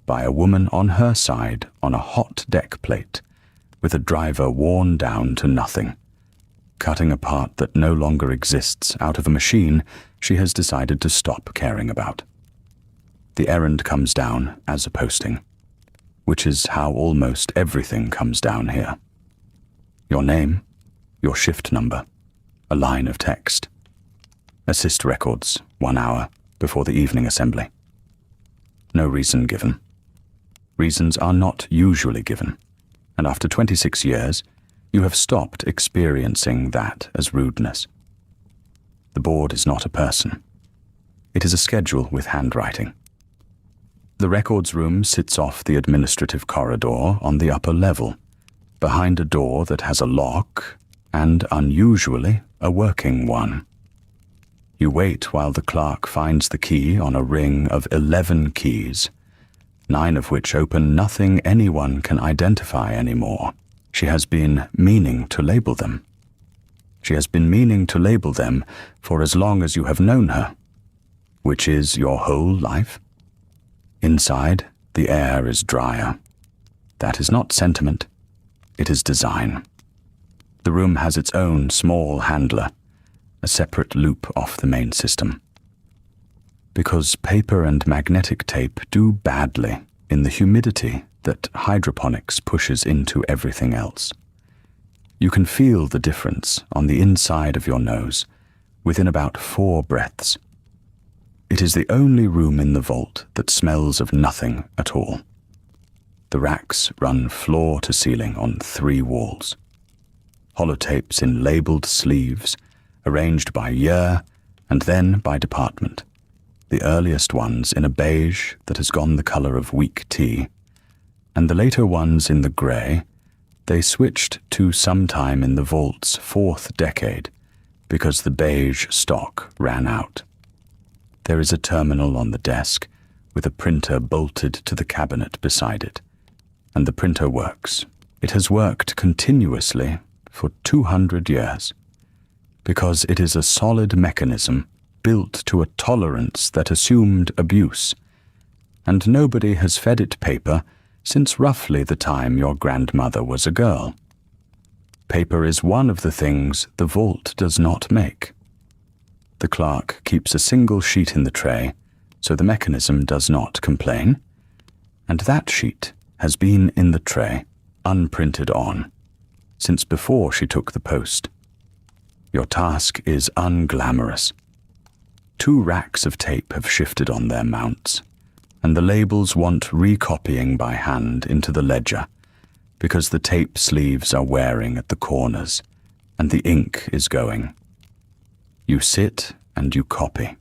by a woman on her side on a hot deck plate, with a driver worn down to nothing, cutting a part that no longer exists out of a machine she has decided to stop caring about. The errand comes down as a posting, which is how almost everything comes down here. Your name, your shift number, a line of text. Assist records 1 hour before the evening assembly. No reason given. Reasons are not usually given, and after 26 years, you have stopped experiencing that as rudeness. The board is not a person. It is a schedule with handwriting. The records room sits off the administrative corridor on the upper level, behind a door that has a lock and, unusually, a working one. You wait while the clerk finds the key on a ring of 11 keys, 9 of which open nothing anyone can identify anymore. She has been meaning to label them. She has been meaning to label them for as long as you have known her, which is your whole life. Inside, the air is drier. That is not sentiment. It is design. The room has its own small handler, a separate loop off the main system. Because paper and magnetic tape do badly in the humidity that hydroponics pushes into everything else. You can feel the difference on the inside of your nose within about 4 breaths. It is the only room in the vault that smells of nothing at all. The racks run floor to ceiling on 3 walls. Holotapes in labeled sleeves, arranged by year and then by department. The earliest ones in a beige that has gone the color of weak tea, and the later ones in the gray. They switched to sometime in the vault's 4th decade because the beige stock ran out. There is a terminal on the desk with a printer bolted to the cabinet beside it, and the printer works. It has worked continuously for 200 years because it is a solid mechanism built to a tolerance that assumed abuse, and nobody has fed it paper since roughly the time your grandmother was a girl. Paper is one of the things the vault does not make. The clerk keeps a single sheet in the tray, so the mechanism does not complain, and that sheet has been in the tray, unprinted on, since before she took the post. Your task is unglamorous. 2 racks of tape have shifted on their mounts, and the labels want recopying by hand into the ledger, because the tape sleeves are wearing at the corners, and the ink is going. You sit and you copy.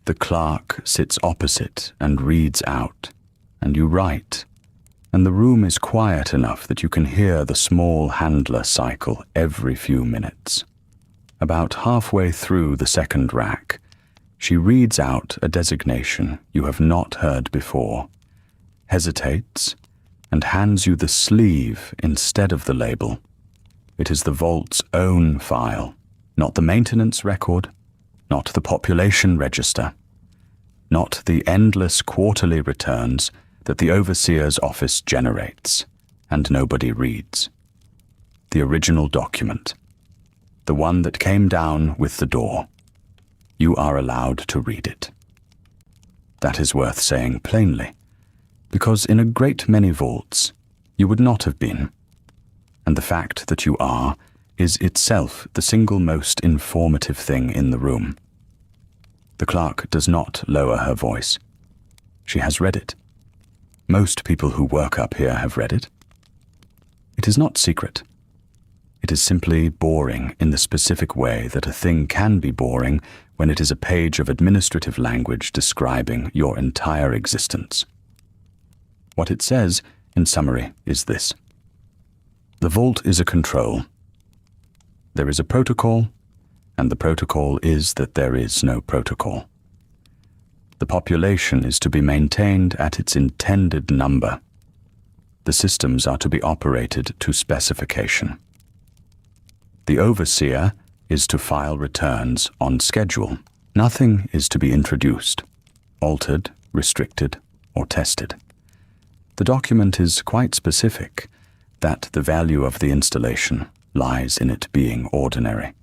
The clerk sits opposite and reads out, and you write, and the room is quiet enough that you can hear the small handler cycle every few minutes. About halfway through the 2nd rack, she reads out a designation you have not heard before, hesitates, and hands you the sleeve instead of the label. It is the vault's own file, not the maintenance record, not the population register, not the endless quarterly returns that the overseer's office generates and nobody reads. The original document, the one that came down with the door. You are allowed to read it. That is worth saying plainly, because in a great many vaults you would not have been, and the fact that you are is itself the single most informative thing in the room. The clerk does not lower her voice. She has read it. Most people who work up here have read it. It is not secret. It is simply boring in the specific way that a thing can be boring when it is a page of administrative language describing your entire existence. What it says, in summary, is this. The vault is a control. There is a protocol, and the protocol is that there is no protocol. The population is to be maintained at its intended number. The systems are to be operated to specification. The overseer is to file returns on schedule. Nothing is to be introduced, altered, restricted, or tested. The document is quite specific that the value of the installation lies in it being ordinary,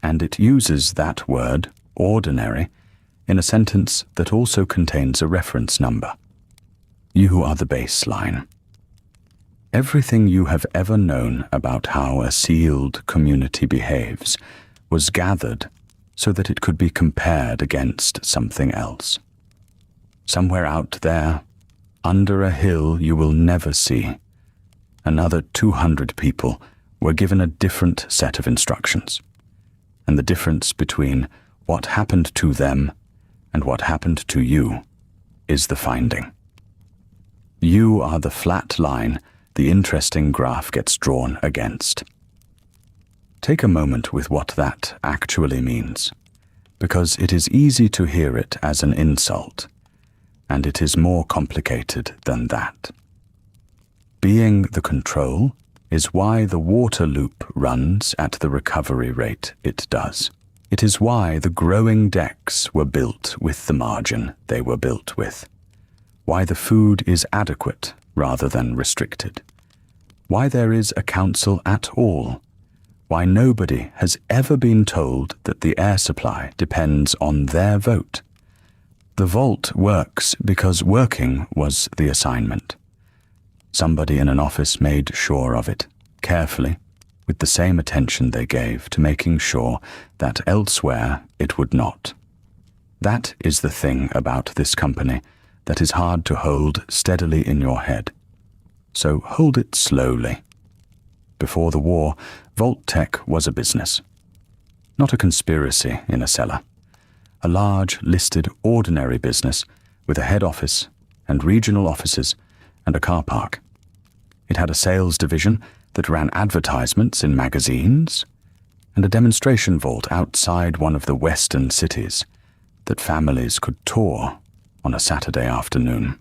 and it uses that word, ordinary, in a sentence that also contains a reference number. You are the baseline. Everything you have ever known about how a sealed community behaves was gathered so that it could be compared against something else. Somewhere out there, under a hill you will never see, another 200 people were given a different set of instructions, and the difference between what happened to them and what happened to you is the finding. You are the flat line the interesting graph gets drawn against. Take a moment with what that actually means, because it is easy to hear it as an insult, and it is more complicated than that. Being the control is why the water loop runs at the recovery rate it does. It is why the growing decks were built with the margin they were built with, why the food is adequate rather than restricted, why there is a council at all, why nobody has ever been told that the air supply depends on their vote. The vault works because working was the assignment. Somebody in an office made sure of it, carefully, with the same attention they gave to making sure that elsewhere it would not. That is the thing about this company that is hard to hold steadily in your head. So hold it slowly. Before the war, Vault-Tec was a business. Not a conspiracy in a cellar. A large, listed, ordinary business with a head office and regional offices and a car park. It had a sales division that ran advertisements in magazines and a demonstration vault outside one of the western cities that families could tour on a Saturday afternoon.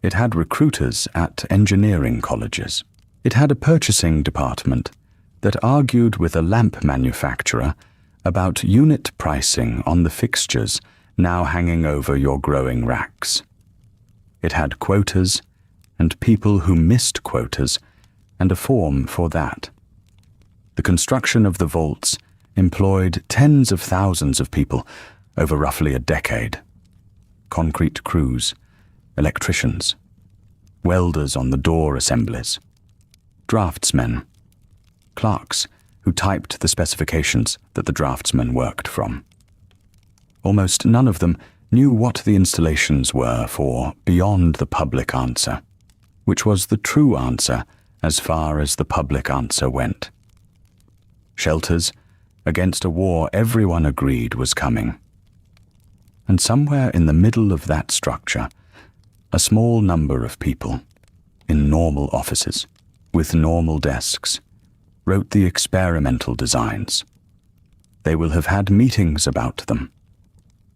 It had recruiters at engineering colleges. It had a purchasing department that argued with a lamp manufacturer about unit pricing on the fixtures now hanging over your growing racks. It had quotas and people who missed quotas and a form for that. The construction of the vaults employed tens of thousands of people over roughly a decade. Concrete crews, electricians, welders on the door assemblies, draftsmen, clerks who typed the specifications that the draftsmen worked from. Almost none of them knew what the installations were for beyond the public answer, which was the true answer as far as the public answer went. Shelters against a war everyone agreed was coming. And somewhere in the middle of that structure, a small number of people, in normal offices, with normal desks, wrote the experimental designs. They will have had meetings about them.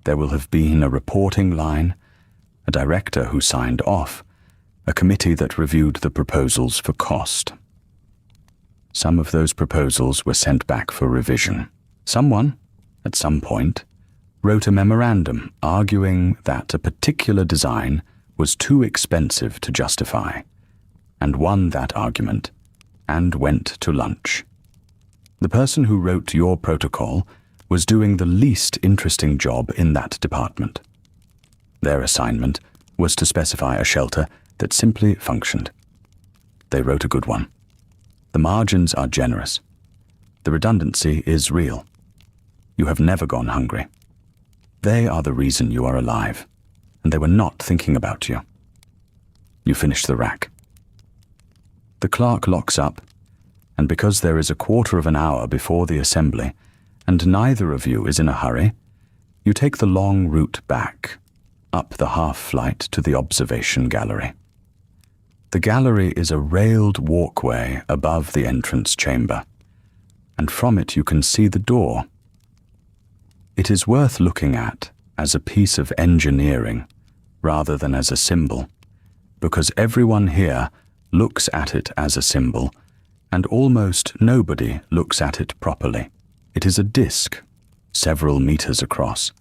There will have been a reporting line, a director who signed off, a committee that reviewed the proposals for cost. Some of those proposals were sent back for revision. Someone, at some point, wrote a memorandum arguing that a particular design was too expensive to justify, and won that argument, and went to lunch. The person who wrote your protocol was doing the least interesting job in that department. Their assignment was to specify a shelter that simply functioned. They wrote a good one. The margins are generous. The redundancy is real. You have never gone hungry. They are the reason you are alive, and they were not thinking about you. You finish the rack. The clerk locks up, and because there is a quarter of an hour before the assembly, and neither of you is in a hurry, you take the long route back, up the half-flight to the observation gallery. The gallery is a railed walkway above the entrance chamber, and from it you can see the door. It is worth looking at as a piece of engineering rather than as a symbol, because everyone here looks at it as a symbol, and almost nobody looks at it properly. It is a disc, several meters across,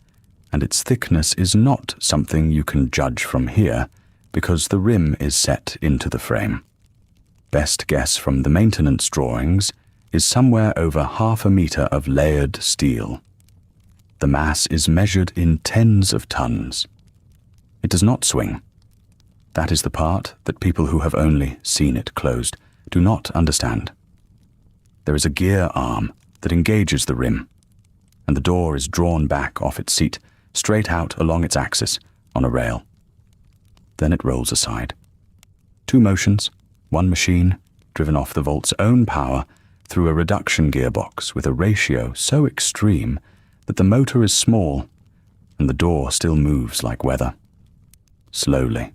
and its thickness is not something you can judge from here, because the rim is set into the frame. Best guess from the maintenance drawings is somewhere over 1/2 meter of layered steel. The mass is measured in tens of tons. It does not swing. That is the part that people who have only seen it closed do not understand. There is a gear arm that engages the rim, and the door is drawn back off its seat, straight out along its axis, on a rail. Then it rolls aside. 2 motions, 1 machine, driven off the vault's own power through a reduction gearbox with a ratio so extreme that the motor is small and the door still moves like weather. slowly,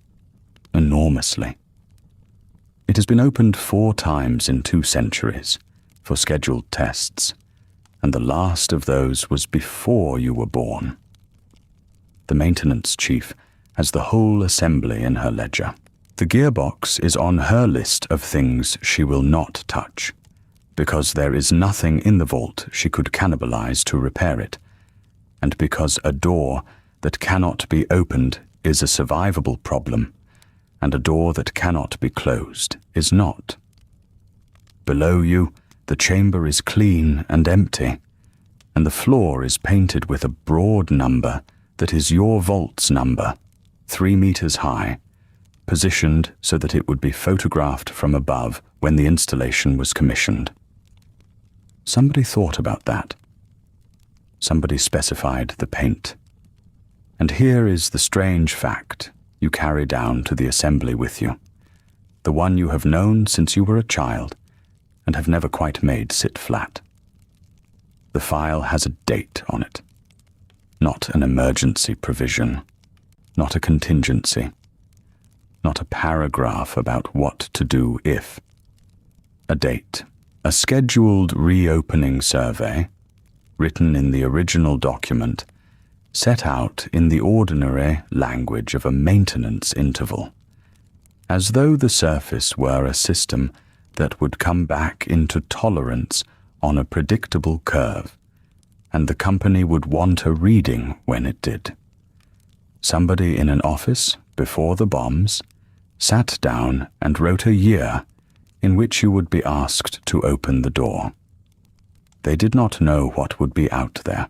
enormously. It has been opened 4 times in 2 centuries for scheduled tests, and the last of those was before you were born. The maintenance chief has the whole assembly in her ledger. The gearbox is on her list of things she will not touch, because there is nothing in the vault she could cannibalize to repair it, and because a door that cannot be opened is a survivable problem, and a door that cannot be closed is not. Below you, the chamber is clean and empty, and the floor is painted with a broad number that is your vault's number, 3 meters high, positioned so that it would be photographed from above when the installation was commissioned. Somebody thought about that. Somebody specified the paint. And here is the strange fact you carry down to the assembly with you, the one you have known since you were a child and have never quite made sit flat. The file has a date on it, not an emergency provision, not a contingency, not a paragraph about what to do if. A date, a scheduled reopening survey, written in the original document, set out in the ordinary language of a maintenance interval, as though the surface were a system that would come back into tolerance on a predictable curve, and the company would want a reading when it did. Somebody in an office before the bombs sat down and wrote a year in which you would be asked to open the door. They did not know what would be out there.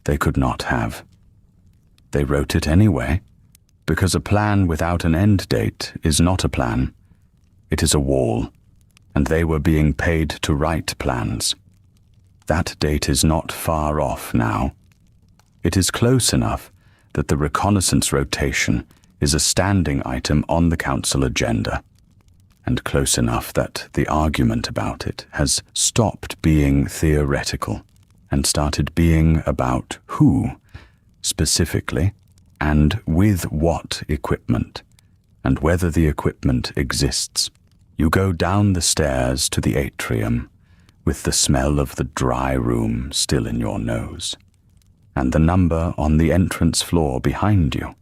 They could not have. They wrote it anyway, because a plan without an end date is not a plan. It is a wall, and they were being paid to write plans. That date is not far off now. It is close enough that the reconnaissance rotation is a standing item on the council agenda, and close enough that the argument about it has stopped being theoretical and started being about who, specifically, and with what equipment, and whether the equipment exists. You go down the stairs to the atrium, with the smell of the dry room still in your nose, and the number on the entrance floor behind you,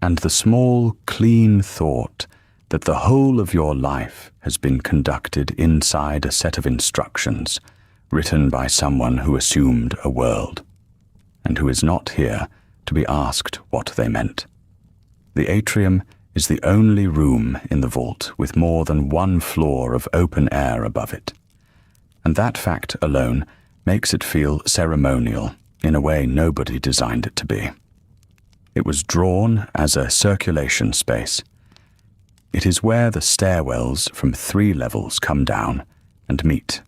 and the small, clean thought that the whole of your life has been conducted inside a set of instructions written by someone who assumed a world, and who is not here to be asked what they meant. The atrium is the only room in the vault with more than 1 floor of open air above it, and that fact alone makes it feel ceremonial in a way nobody designed it to be. It was drawn as a circulation space. It is where the stairwells from 3 levels come down and meet,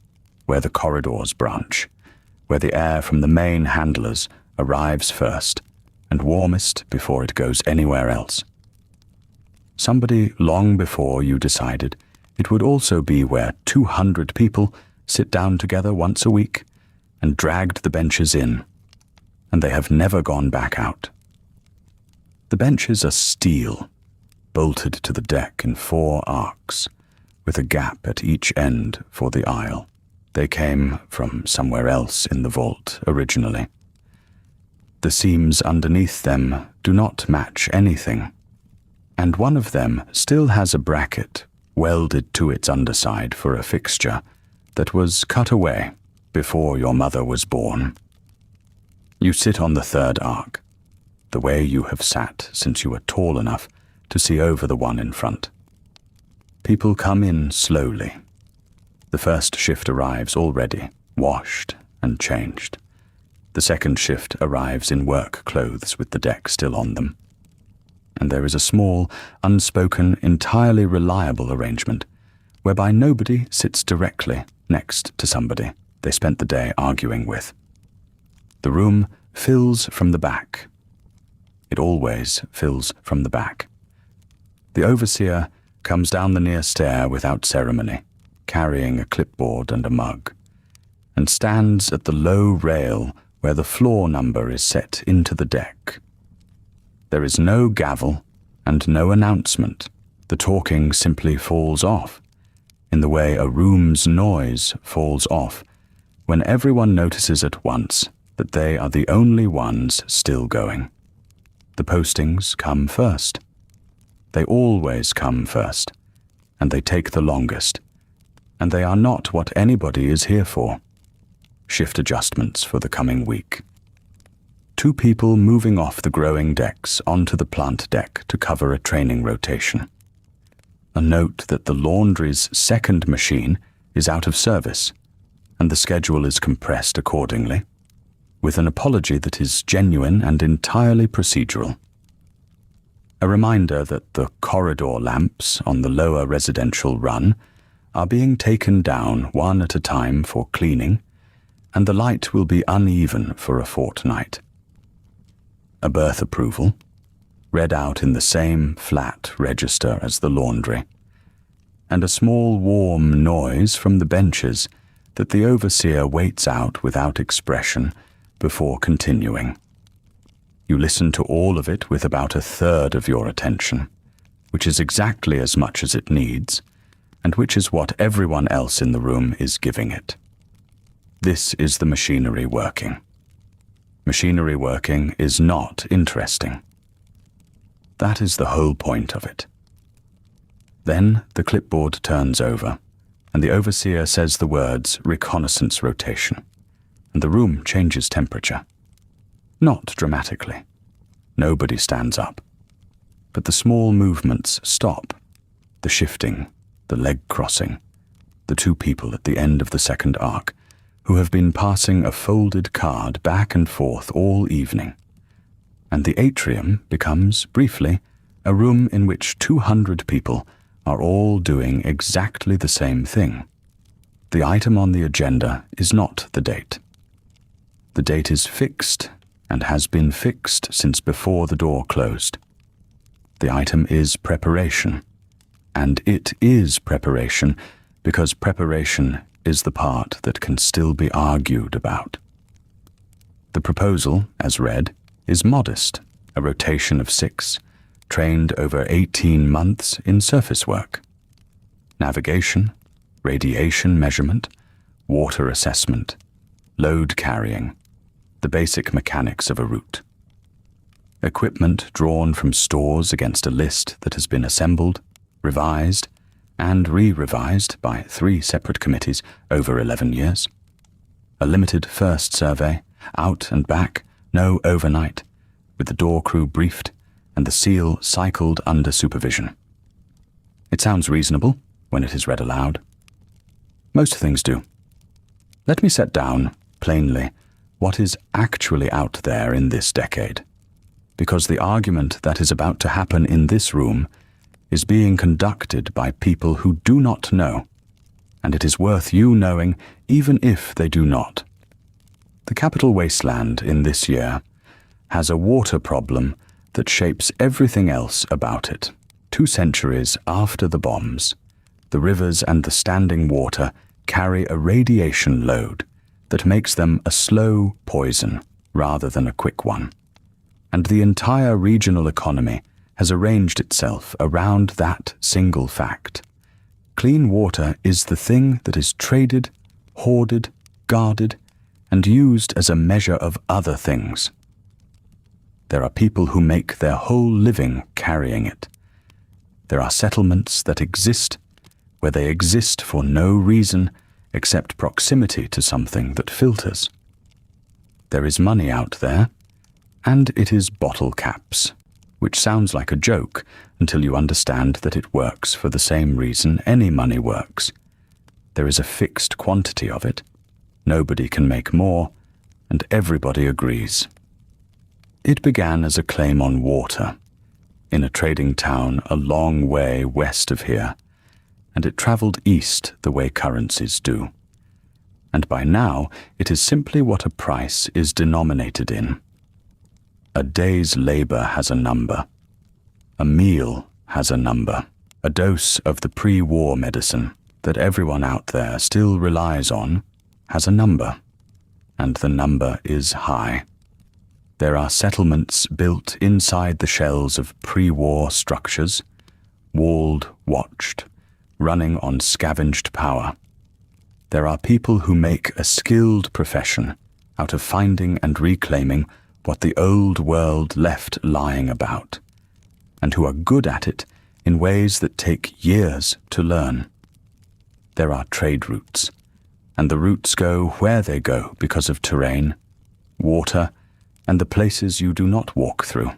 where the corridors branch, where the air from the main handlers arrives first and warmest before it goes anywhere else. Somebody long before you decided it would also be where 200 people sit down together once a week and dragged the benches in, and they have never gone back out. The benches are steel, bolted to the deck in 4 arcs, with a gap at each end for the aisle. They came from somewhere else in the vault originally. The seams underneath them do not match anything, and one of them still has a bracket welded to its underside for a fixture that was cut away before your mother was born. You sit on the 3rd arc, the way you have sat since you were tall enough to see over the one in front. People come in slowly. The first shift arrives already, washed and changed. The second shift arrives in work clothes with the deck still on them. And there is a small, unspoken, entirely reliable arrangement whereby nobody sits directly next to somebody they spent the day arguing with. The room fills from the back. It always fills from the back. The overseer comes down the near stair without ceremony, carrying a clipboard and a mug, and stands at the low rail where the floor number is set into the deck. There is no gavel and no announcement. The talking simply falls off, in the way a room's noise falls off when everyone notices at once that they are the only ones still going. The postings come first. They always come first, and they take the longest, and they are not what anybody is here for. Shift adjustments for the coming week. 2 people moving off the growing decks onto the plant deck to cover a training rotation. A note that the laundry's second machine is out of service, and the schedule is compressed accordingly, with an apology that is genuine and entirely procedural. A reminder that the corridor lamps on the lower residential run are being taken down one at a time for cleaning, and the light will be uneven for a fortnight. A birth approval, read out in the same flat register as the laundry, and a small warm noise from the benches that the overseer waits out without expression before continuing. You listen to all of it with about 1/3 of your attention, which is exactly as much as it needs, and which is what everyone else in the room is giving it. This is the machinery working. Machinery working is not interesting. That is the whole point of it. Then the clipboard turns over, and the overseer says the words reconnaissance rotation, and the room changes temperature. Not dramatically. Nobody stands up. But the small movements stop. The shifting, the leg crossing, the 2 people at the end of the second arc who have been passing a folded card back and forth all evening. And the atrium becomes, briefly, a room in which 200 people are all doing exactly the same thing. The item on the agenda is not the date. The date is fixed and has been fixed since before the door closed. The item is preparation, and it is preparation because preparation is the part that can still be argued about. The proposal, as read, is modest, a rotation of 6, trained over 18 months in surface work. Navigation, radiation measurement, water assessment, load carrying, the basic mechanics of a route. Equipment drawn from stores against a list that has been assembled, revised, and re-revised by 3 separate committees over 11 years. A limited first survey, out and back, no overnight, with the door crew briefed and the seal cycled under supervision. It sounds reasonable when it is read aloud. Most things do. Let me set down, plainly, what is actually out there in this decade, because the argument that is about to happen in this room is being conducted by people who do not know, and it is worth you knowing even if they do not. The capital wasteland in this year has a water problem that shapes everything else about it. 2 centuries after the bombs, the rivers and the standing water carry a radiation load that makes them a slow poison rather than a quick one. And the entire regional economy has arranged itself around that single fact. Clean water is the thing that is traded, hoarded, guarded, and used as a measure of other things. There are people who make their whole living carrying it. There are settlements that exist where they exist for no reason except proximity to something that filters. There is money out there, and it is bottle caps, which sounds like a joke until you understand that it works for the same reason any money works. There is a fixed quantity of it. Nobody can make more, and everybody agrees. It began as a claim on water, in a trading town a long way west of here, and it traveled east the way currencies do. And by now, it is simply what a price is denominated in. A day's labor has a number. A meal has a number. A dose of the pre-war medicine that everyone out there still relies on has a number. And the number is high. There are settlements built inside the shells of pre-war structures, walled, watched, running on scavenged power. There are people who make a skilled profession out of finding and reclaiming what the old world left lying about, and who are good at it in ways that take years to learn. There are trade routes, and the routes go where they go because of terrain, water, and the places you do not walk through.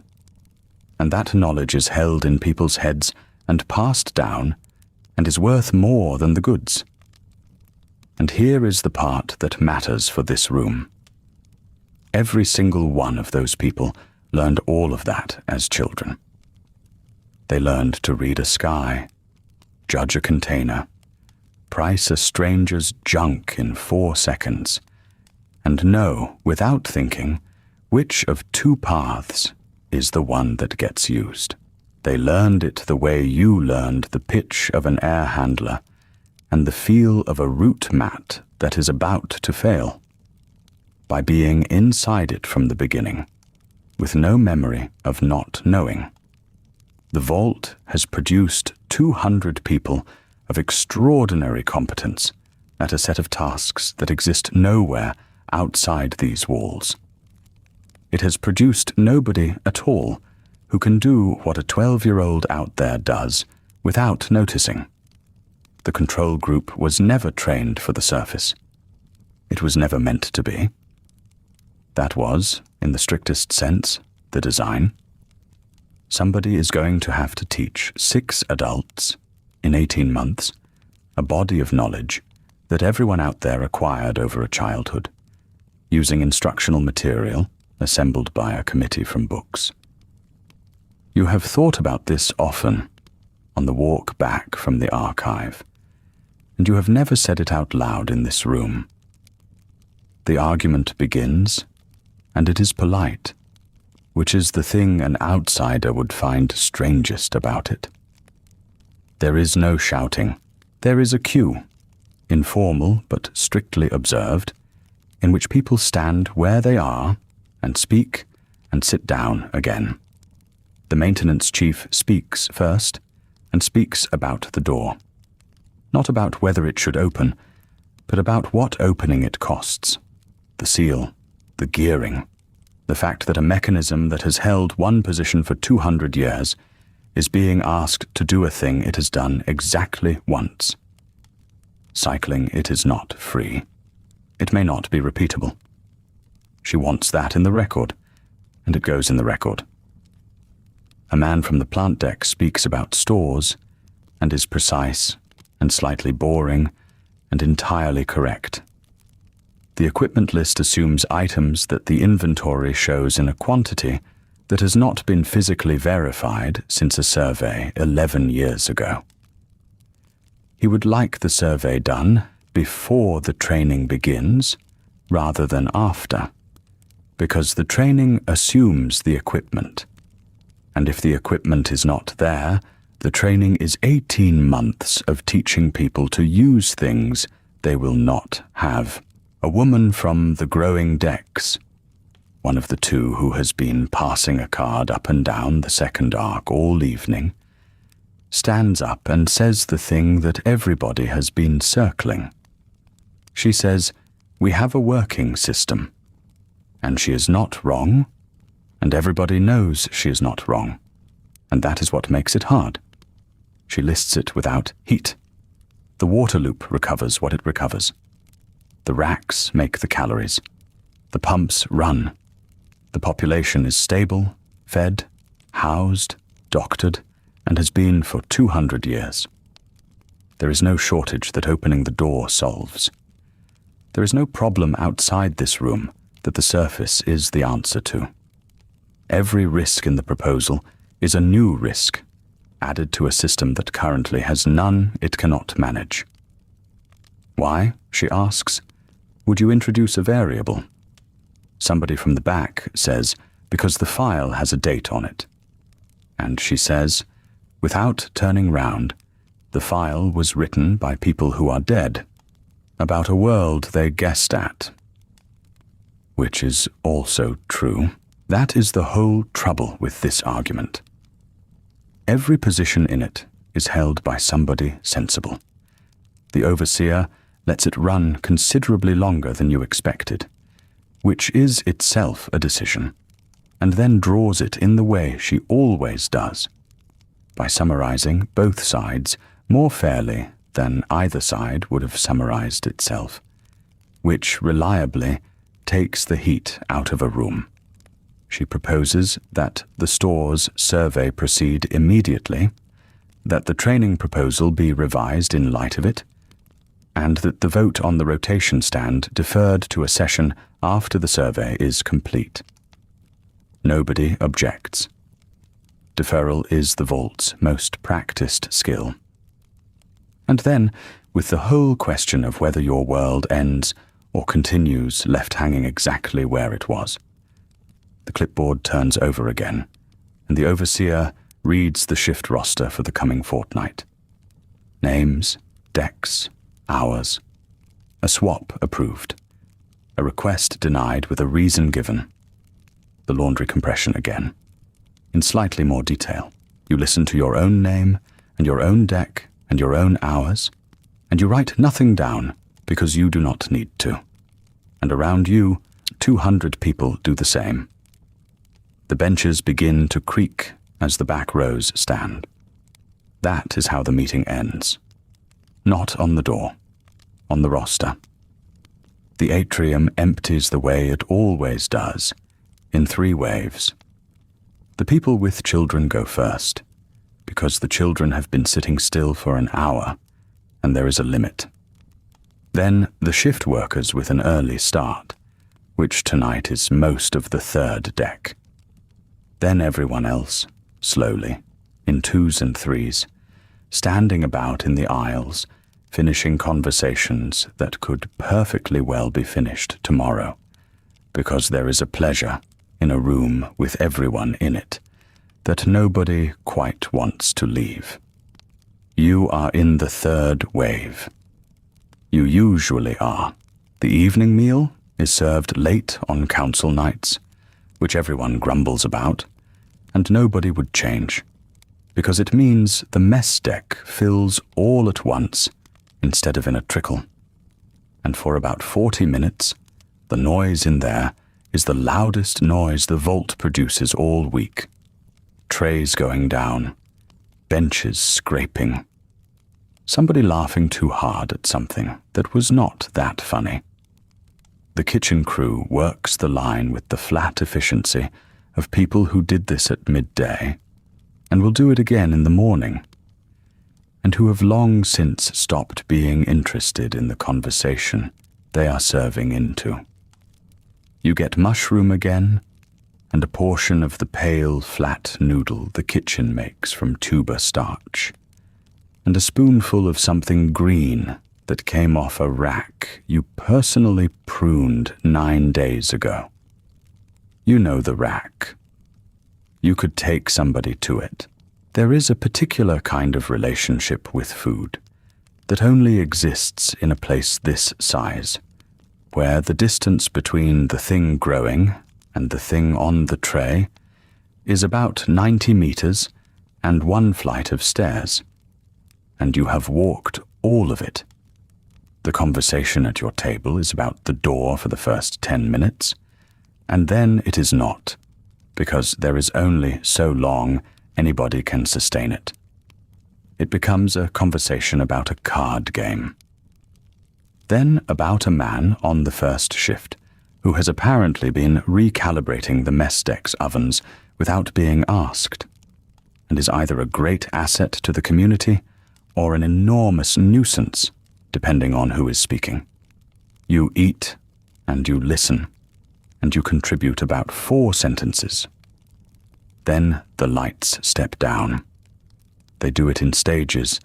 And that knowledge is held in people's heads and passed down, and is worth more than the goods. And here is the part that matters for this room. Every single one of those people learned all of that as children. They learned to read a sky, judge a container, price a stranger's junk in 4 seconds, and know, without thinking, which of 2 paths is the one that gets used. They learned it the way you learned the pitch of an air handler and the feel of a route mat that is about to fail, by being inside it from the beginning, with no memory of not knowing. The Vault has produced 200 people of extraordinary competence at a set of tasks that exist nowhere outside these walls. It has produced nobody at all who can do what a 12-year-old out there does without noticing. The control group was never trained for the surface. It was never meant to be. That was, in the strictest sense, the design. Somebody is going to have to teach 6 adults, in 18 months, a body of knowledge that everyone out there acquired over a childhood, using instructional material assembled by a committee from books. You have thought about this often on the walk back from the archive, and you have never said it out loud in this room. The argument begins, and it is polite, which is the thing an outsider would find strangest about it. There is no shouting. There is a queue, informal but strictly observed, in which people stand where they are and speak and sit down again. The maintenance chief speaks first and speaks about the door. Not about whether it should open, but about what opening it costs. The seal, the gearing, the fact that a mechanism that has held one position for 200 years is being asked to do a thing it has done exactly once. Cycling it is not free. It may not be repeatable. She wants that in the record, and it goes in the record. A man from the plant deck speaks about stores, and is precise, and slightly boring, and entirely correct. The equipment list assumes items that the inventory shows in a quantity that has not been physically verified since a survey 11 years ago. He would like the survey done before the training begins, rather than after, because the training assumes the equipment, and if the equipment is not there, the training is 18 months of teaching people to use things they will not have. A woman from the growing decks, one of the 2 who has been passing a card up and down the second arc all evening, stands up and says the thing that everybody has been circling. She says, "We have a working system." And she is not wrong, and everybody knows she is not wrong, and that is what makes it hard. She lists it without heat. The water loop recovers what it recovers. The racks make the calories. The pumps run. The population is stable, fed, housed, doctored, and has been for 200 years. There is no shortage that opening the door solves. There is no problem outside this room that the surface is the answer to. Every risk in the proposal is a new risk, added to a system that currently has none it cannot manage. Why, she asks, would you introduce a variable? Somebody from the back says, because the file has a date on it. And she says, without turning round, the file was written by people who are dead, about a world they guessed at. Which is also true. That is the whole trouble with this argument. Every position in it is held by somebody sensible. The overseer lets it run considerably longer than you expected, which is itself a decision, and then draws it in the way she always does, by summarizing both sides more fairly than either side would have summarized itself, which reliably takes the heat out of a room. She proposes that the store's survey proceed immediately, that the training proposal be revised in light of it, and that the vote on the rotation stand deferred to a session after the survey is complete. Nobody objects. Deferral is the Vault's most practiced skill. And then, with the whole question of whether your world ends or continues left hanging exactly where it was, the clipboard turns over again, and the overseer reads the shift roster for the coming fortnight. Names, decks, hours. A swap approved. A request denied with a reason given. The laundry compression again. In slightly more detail, you listen to your own name and your own deck and your own hours, and you write nothing down because you do not need to. And around you, 200 people do the same. The benches begin to creak as the back rows stand. That is how the meeting ends. Not on the door, on the roster. The atrium empties the way it always does, in 3 waves. The people with children go first, because the children have been sitting still for an hour, and there is a limit. Then the shift workers with an early start, which tonight is most of the 3rd deck. Then everyone else, slowly, in 2s and 3s, standing about in the aisles, finishing conversations that could perfectly well be finished tomorrow, because there is a pleasure in a room with everyone in it that nobody quite wants to leave. You are in the 3rd wave. You usually are. The evening meal is served late on council nights, which everyone grumbles about, and nobody would change, because it means the mess deck fills all at once instead of in a trickle. And for about 40 minutes, the noise in there is the loudest noise the vault produces all week. Trays going down, benches scraping, somebody laughing too hard at something that was not that funny. The kitchen crew works the line with the flat efficiency of people who did this at midday, and will do it again in the morning, and who have long since stopped being interested in the conversation they are serving into. You get mushroom again, and a portion of the pale, flat noodle the kitchen makes from tuber starch, and a spoonful of something green that came off a rack you personally pruned 9 days ago. You know the rack. You could take somebody to it. There is a particular kind of relationship with food that only exists in a place this size, where the distance between the thing growing and the thing on the tray is about 90 meters and 1 flight of stairs, and you have walked all of it. The conversation at your table is about the door for the first 10 minutes, and then it is not, because there is only so long anybody can sustain it. It becomes a conversation about a card game. Then about a man on the first shift who has apparently been recalibrating the mess deck's ovens without being asked, and is either a great asset to the community or an enormous nuisance, depending on who is speaking. You eat, and you listen, and you contribute about 4 sentences. Then the lights step down. They do it in stages,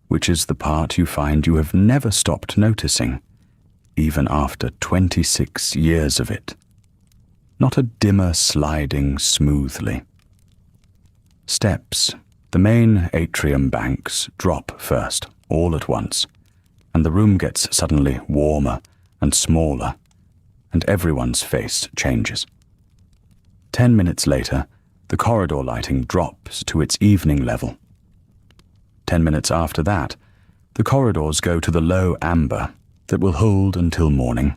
which is the part you find you have never stopped noticing, even after 26 years of it. Not a dimmer sliding smoothly. Steps, the main atrium banks, drop first, all at once, and the room gets suddenly warmer and smaller, and everyone's face changes. 10 minutes later, the corridor lighting drops to its evening level. 10 minutes after that, the corridors go to the low amber that will hold until morning,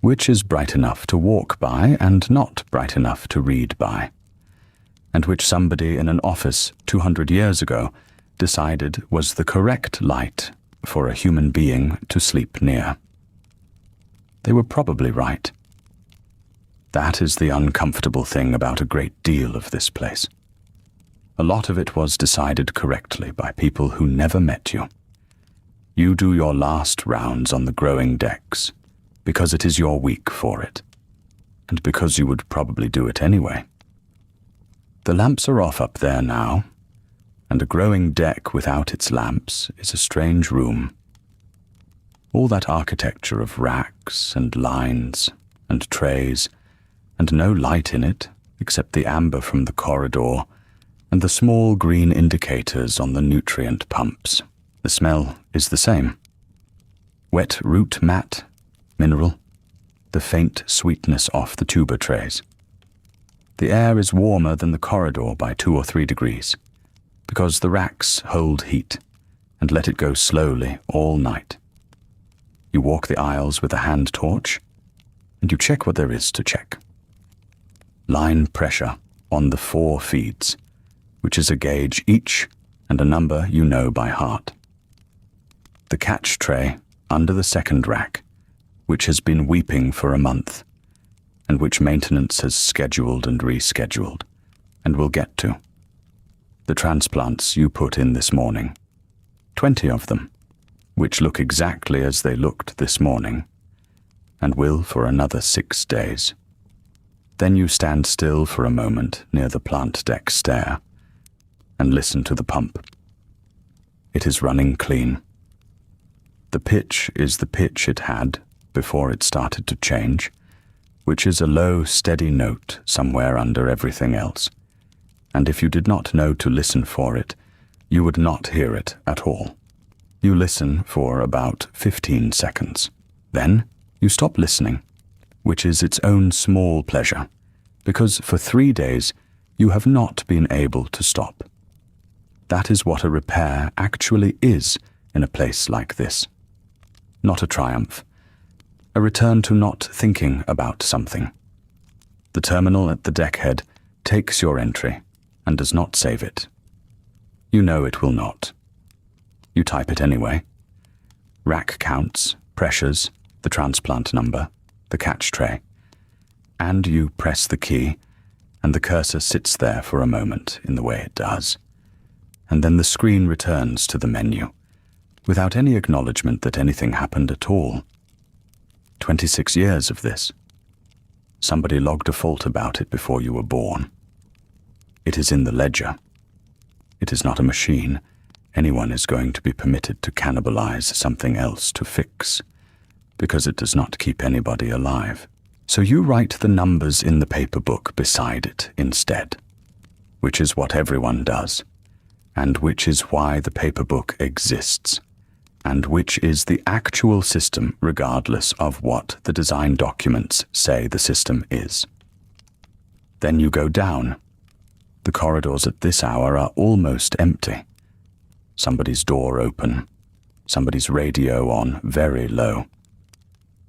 which is bright enough to walk by and not bright enough to read by, and which somebody in an office 200 years ago decided was the correct light for a human being to sleep near. They were probably right. That is the uncomfortable thing about a great deal of this place. A lot of it was decided correctly by people who never met you. You do your last rounds on the growing decks because it is your week for it, and because you would probably do it anyway. The lamps are off up there now, and a growing deck without its lamps is a strange room. All that architecture of racks and lines and trays, and no light in it except the amber from the corridor and the small green indicators on the nutrient pumps. The smell is the same. Wet root mat, mineral, the faint sweetness off the tuber trays. The air is warmer than the corridor by 2 or 3 degrees, because the racks hold heat and let it go slowly all night. You walk the aisles with a hand torch, and you check what there is to check. Line pressure on the 4 feeds, which is a gauge each and a number you know by heart. The catch tray under the second rack, which has been weeping for a month, and which maintenance has scheduled and rescheduled, and will get to. The transplants you put in this morning, 20 of them, which look exactly as they looked this morning, and will for another 6 days. Then you stand still for a moment near the plant deck stair, and listen to the pump. It is running clean. The pitch is the pitch it had before it started to change, which is a low, steady note somewhere under everything else, and if you did not know to listen for it, you would not hear it at all. You listen for about 15 seconds. Then you stop listening, which is its own small pleasure, because for 3 days you have not been able to stop. That is what a repair actually is in a place like this. Not a triumph. A return to not thinking about something. The terminal at the deckhead takes your entry and does not save it. You know it will not. You type it anyway. Rack counts, pressures, the transplant number, the catch tray. And you press the key, and the cursor sits there for a moment in the way it does. And then the screen returns to the menu, without any acknowledgement that anything happened at all. 26 years of this. Somebody logged a fault about it before you were born. It is in the ledger. It is not a machine. Anyone is going to be permitted to cannibalize something else to fix, because it does not keep anybody alive. So you write the numbers in the paper book beside it instead, which is what everyone does, and which is why the paper book exists, and which is the actual system regardless of what the design documents say the system is. Then you go down. The corridors at this hour are almost empty. Somebody's door open, somebody's radio on very low.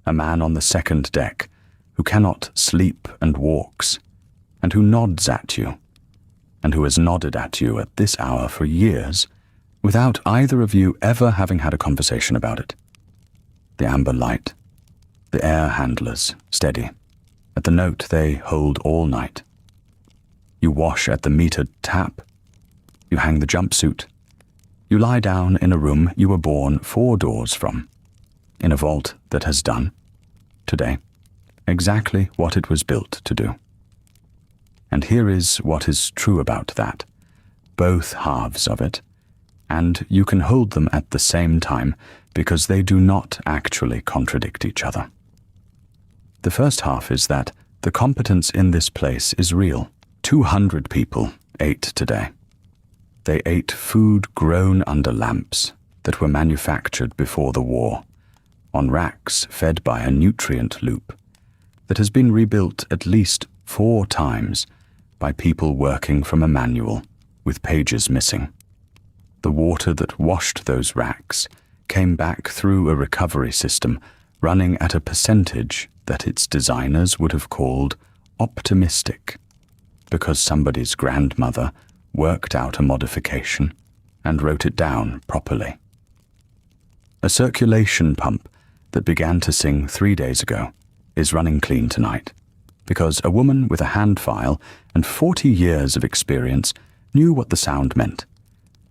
A man on the second deck who cannot sleep and walks, and who nods at you, and who has nodded at you at this hour for years, without either of you ever having had a conversation about it. The amber light, the air handlers, steady, at the note they hold all night. You wash at the metered tap. You hang the jumpsuit. You lie down in a room you were born 4 doors from, in a vault that has done, today, exactly what it was built to do. And here is what is true about that, both halves of it, and you can hold them at the same time because they do not actually contradict each other. The first half is that the competence in this place is real. 200 people ate today. They ate food grown under lamps that were manufactured before the war, on racks fed by a nutrient loop that has been rebuilt at least 4 times by people working from a manual with pages missing. The water that washed those racks came back through a recovery system running at a percentage that its designers would have called optimistic, because somebody's grandmother worked out a modification and wrote it down properly. A circulation pump that began to sing 3 days ago is running clean tonight, because a woman with a hand file and 40 years of experience knew what the sound meant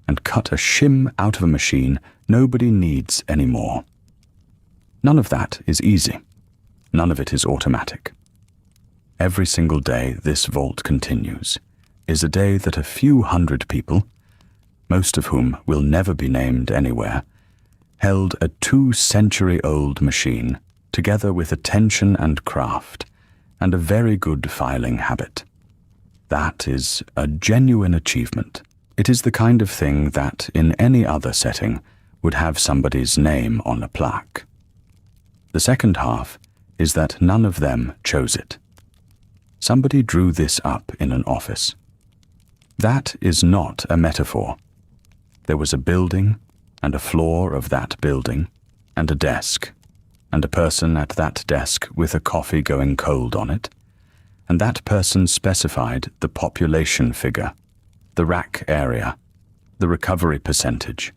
and cut a shim out of a machine nobody needs anymore. None of that is easy. None of it is automatic. Every single day this vault continues is a day that a few hundred people, most of whom will never be named anywhere, held a 2-century-old machine together with attention and craft and a very good filing habit. That is a genuine achievement. It is the kind of thing that, in any other setting, would have somebody's name on a plaque. The second half is that none of them chose it. Somebody drew this up in an office. That is not a metaphor. There was a building, and a floor of that building, and a desk, and a person at that desk with a coffee going cold on it, and that person specified the population figure, the rack area, the recovery percentage,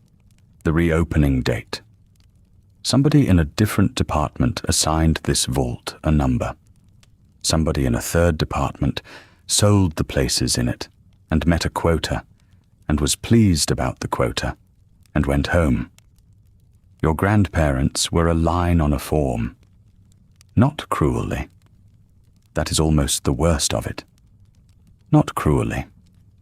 the reopening date. Somebody in a different department assigned this vault a number. Somebody in a third department sold the places in it and met a quota and was pleased about the quota and went home. Your grandparents were a line on a form. Not cruelly. That is almost the worst of it. Not cruelly.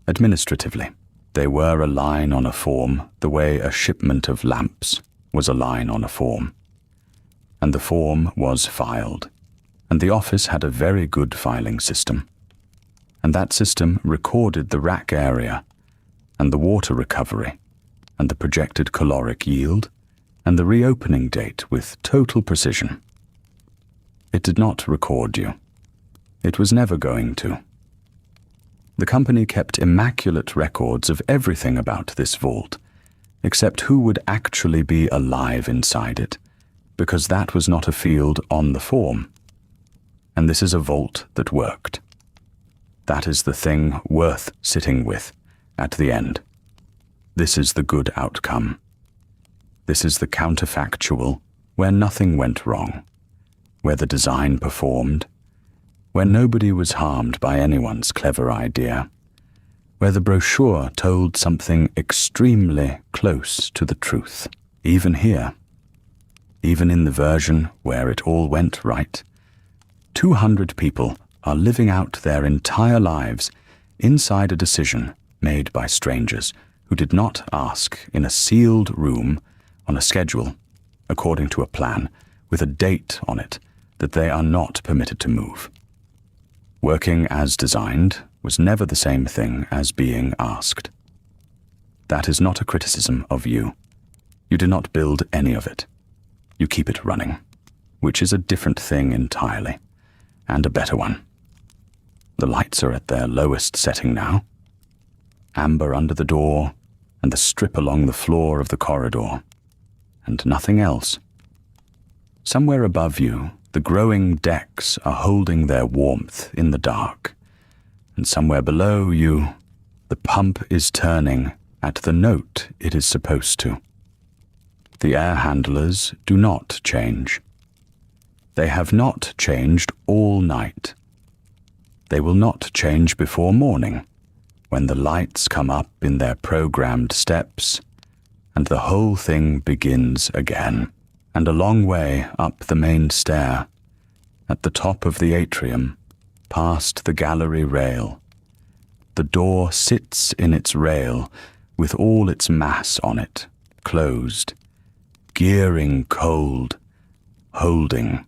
Administratively, they were a line on a form the way a shipment of lamps was a line on a form. And the form was filed, and the office had a very good filing system. And that system recorded the rack area, and the water recovery, and the projected caloric yield, and the reopening date with total precision. It did not record you. It was never going to. The company kept immaculate records of everything about this vault, except who would actually be alive inside it, because that was not a field on the form. And this is a vault that worked. That is the thing worth sitting with at the end. This is the good outcome. This is the counterfactual, where nothing went wrong, where the design performed, where nobody was harmed by anyone's clever idea, where the brochure told something extremely close to the truth. Even here, even in the version where it all went right, 200 people are living out their entire lives inside a decision made by strangers who did not ask in a sealed room on a schedule, according to a plan, with a date on it that they are not permitted to move. Working as designed was never the same thing as being asked. That is not a criticism of you. You do not build any of it. You keep it running, which is a different thing entirely, and a better one. The lights are at their lowest setting now. Amber under the door, and the strip along the floor of the corridor, and nothing else. Somewhere above you, the growing decks are holding their warmth in the dark, and somewhere below you, the pump is turning at the note it is supposed to. The air handlers do not change. They have not changed all night. They will not change before morning, when the lights come up in their programmed steps, and the whole thing begins again. And a long way up the main stair, at the top of the atrium, past the gallery rail, the door sits in its rail with all its mass on it, closed, gearing cold, holding,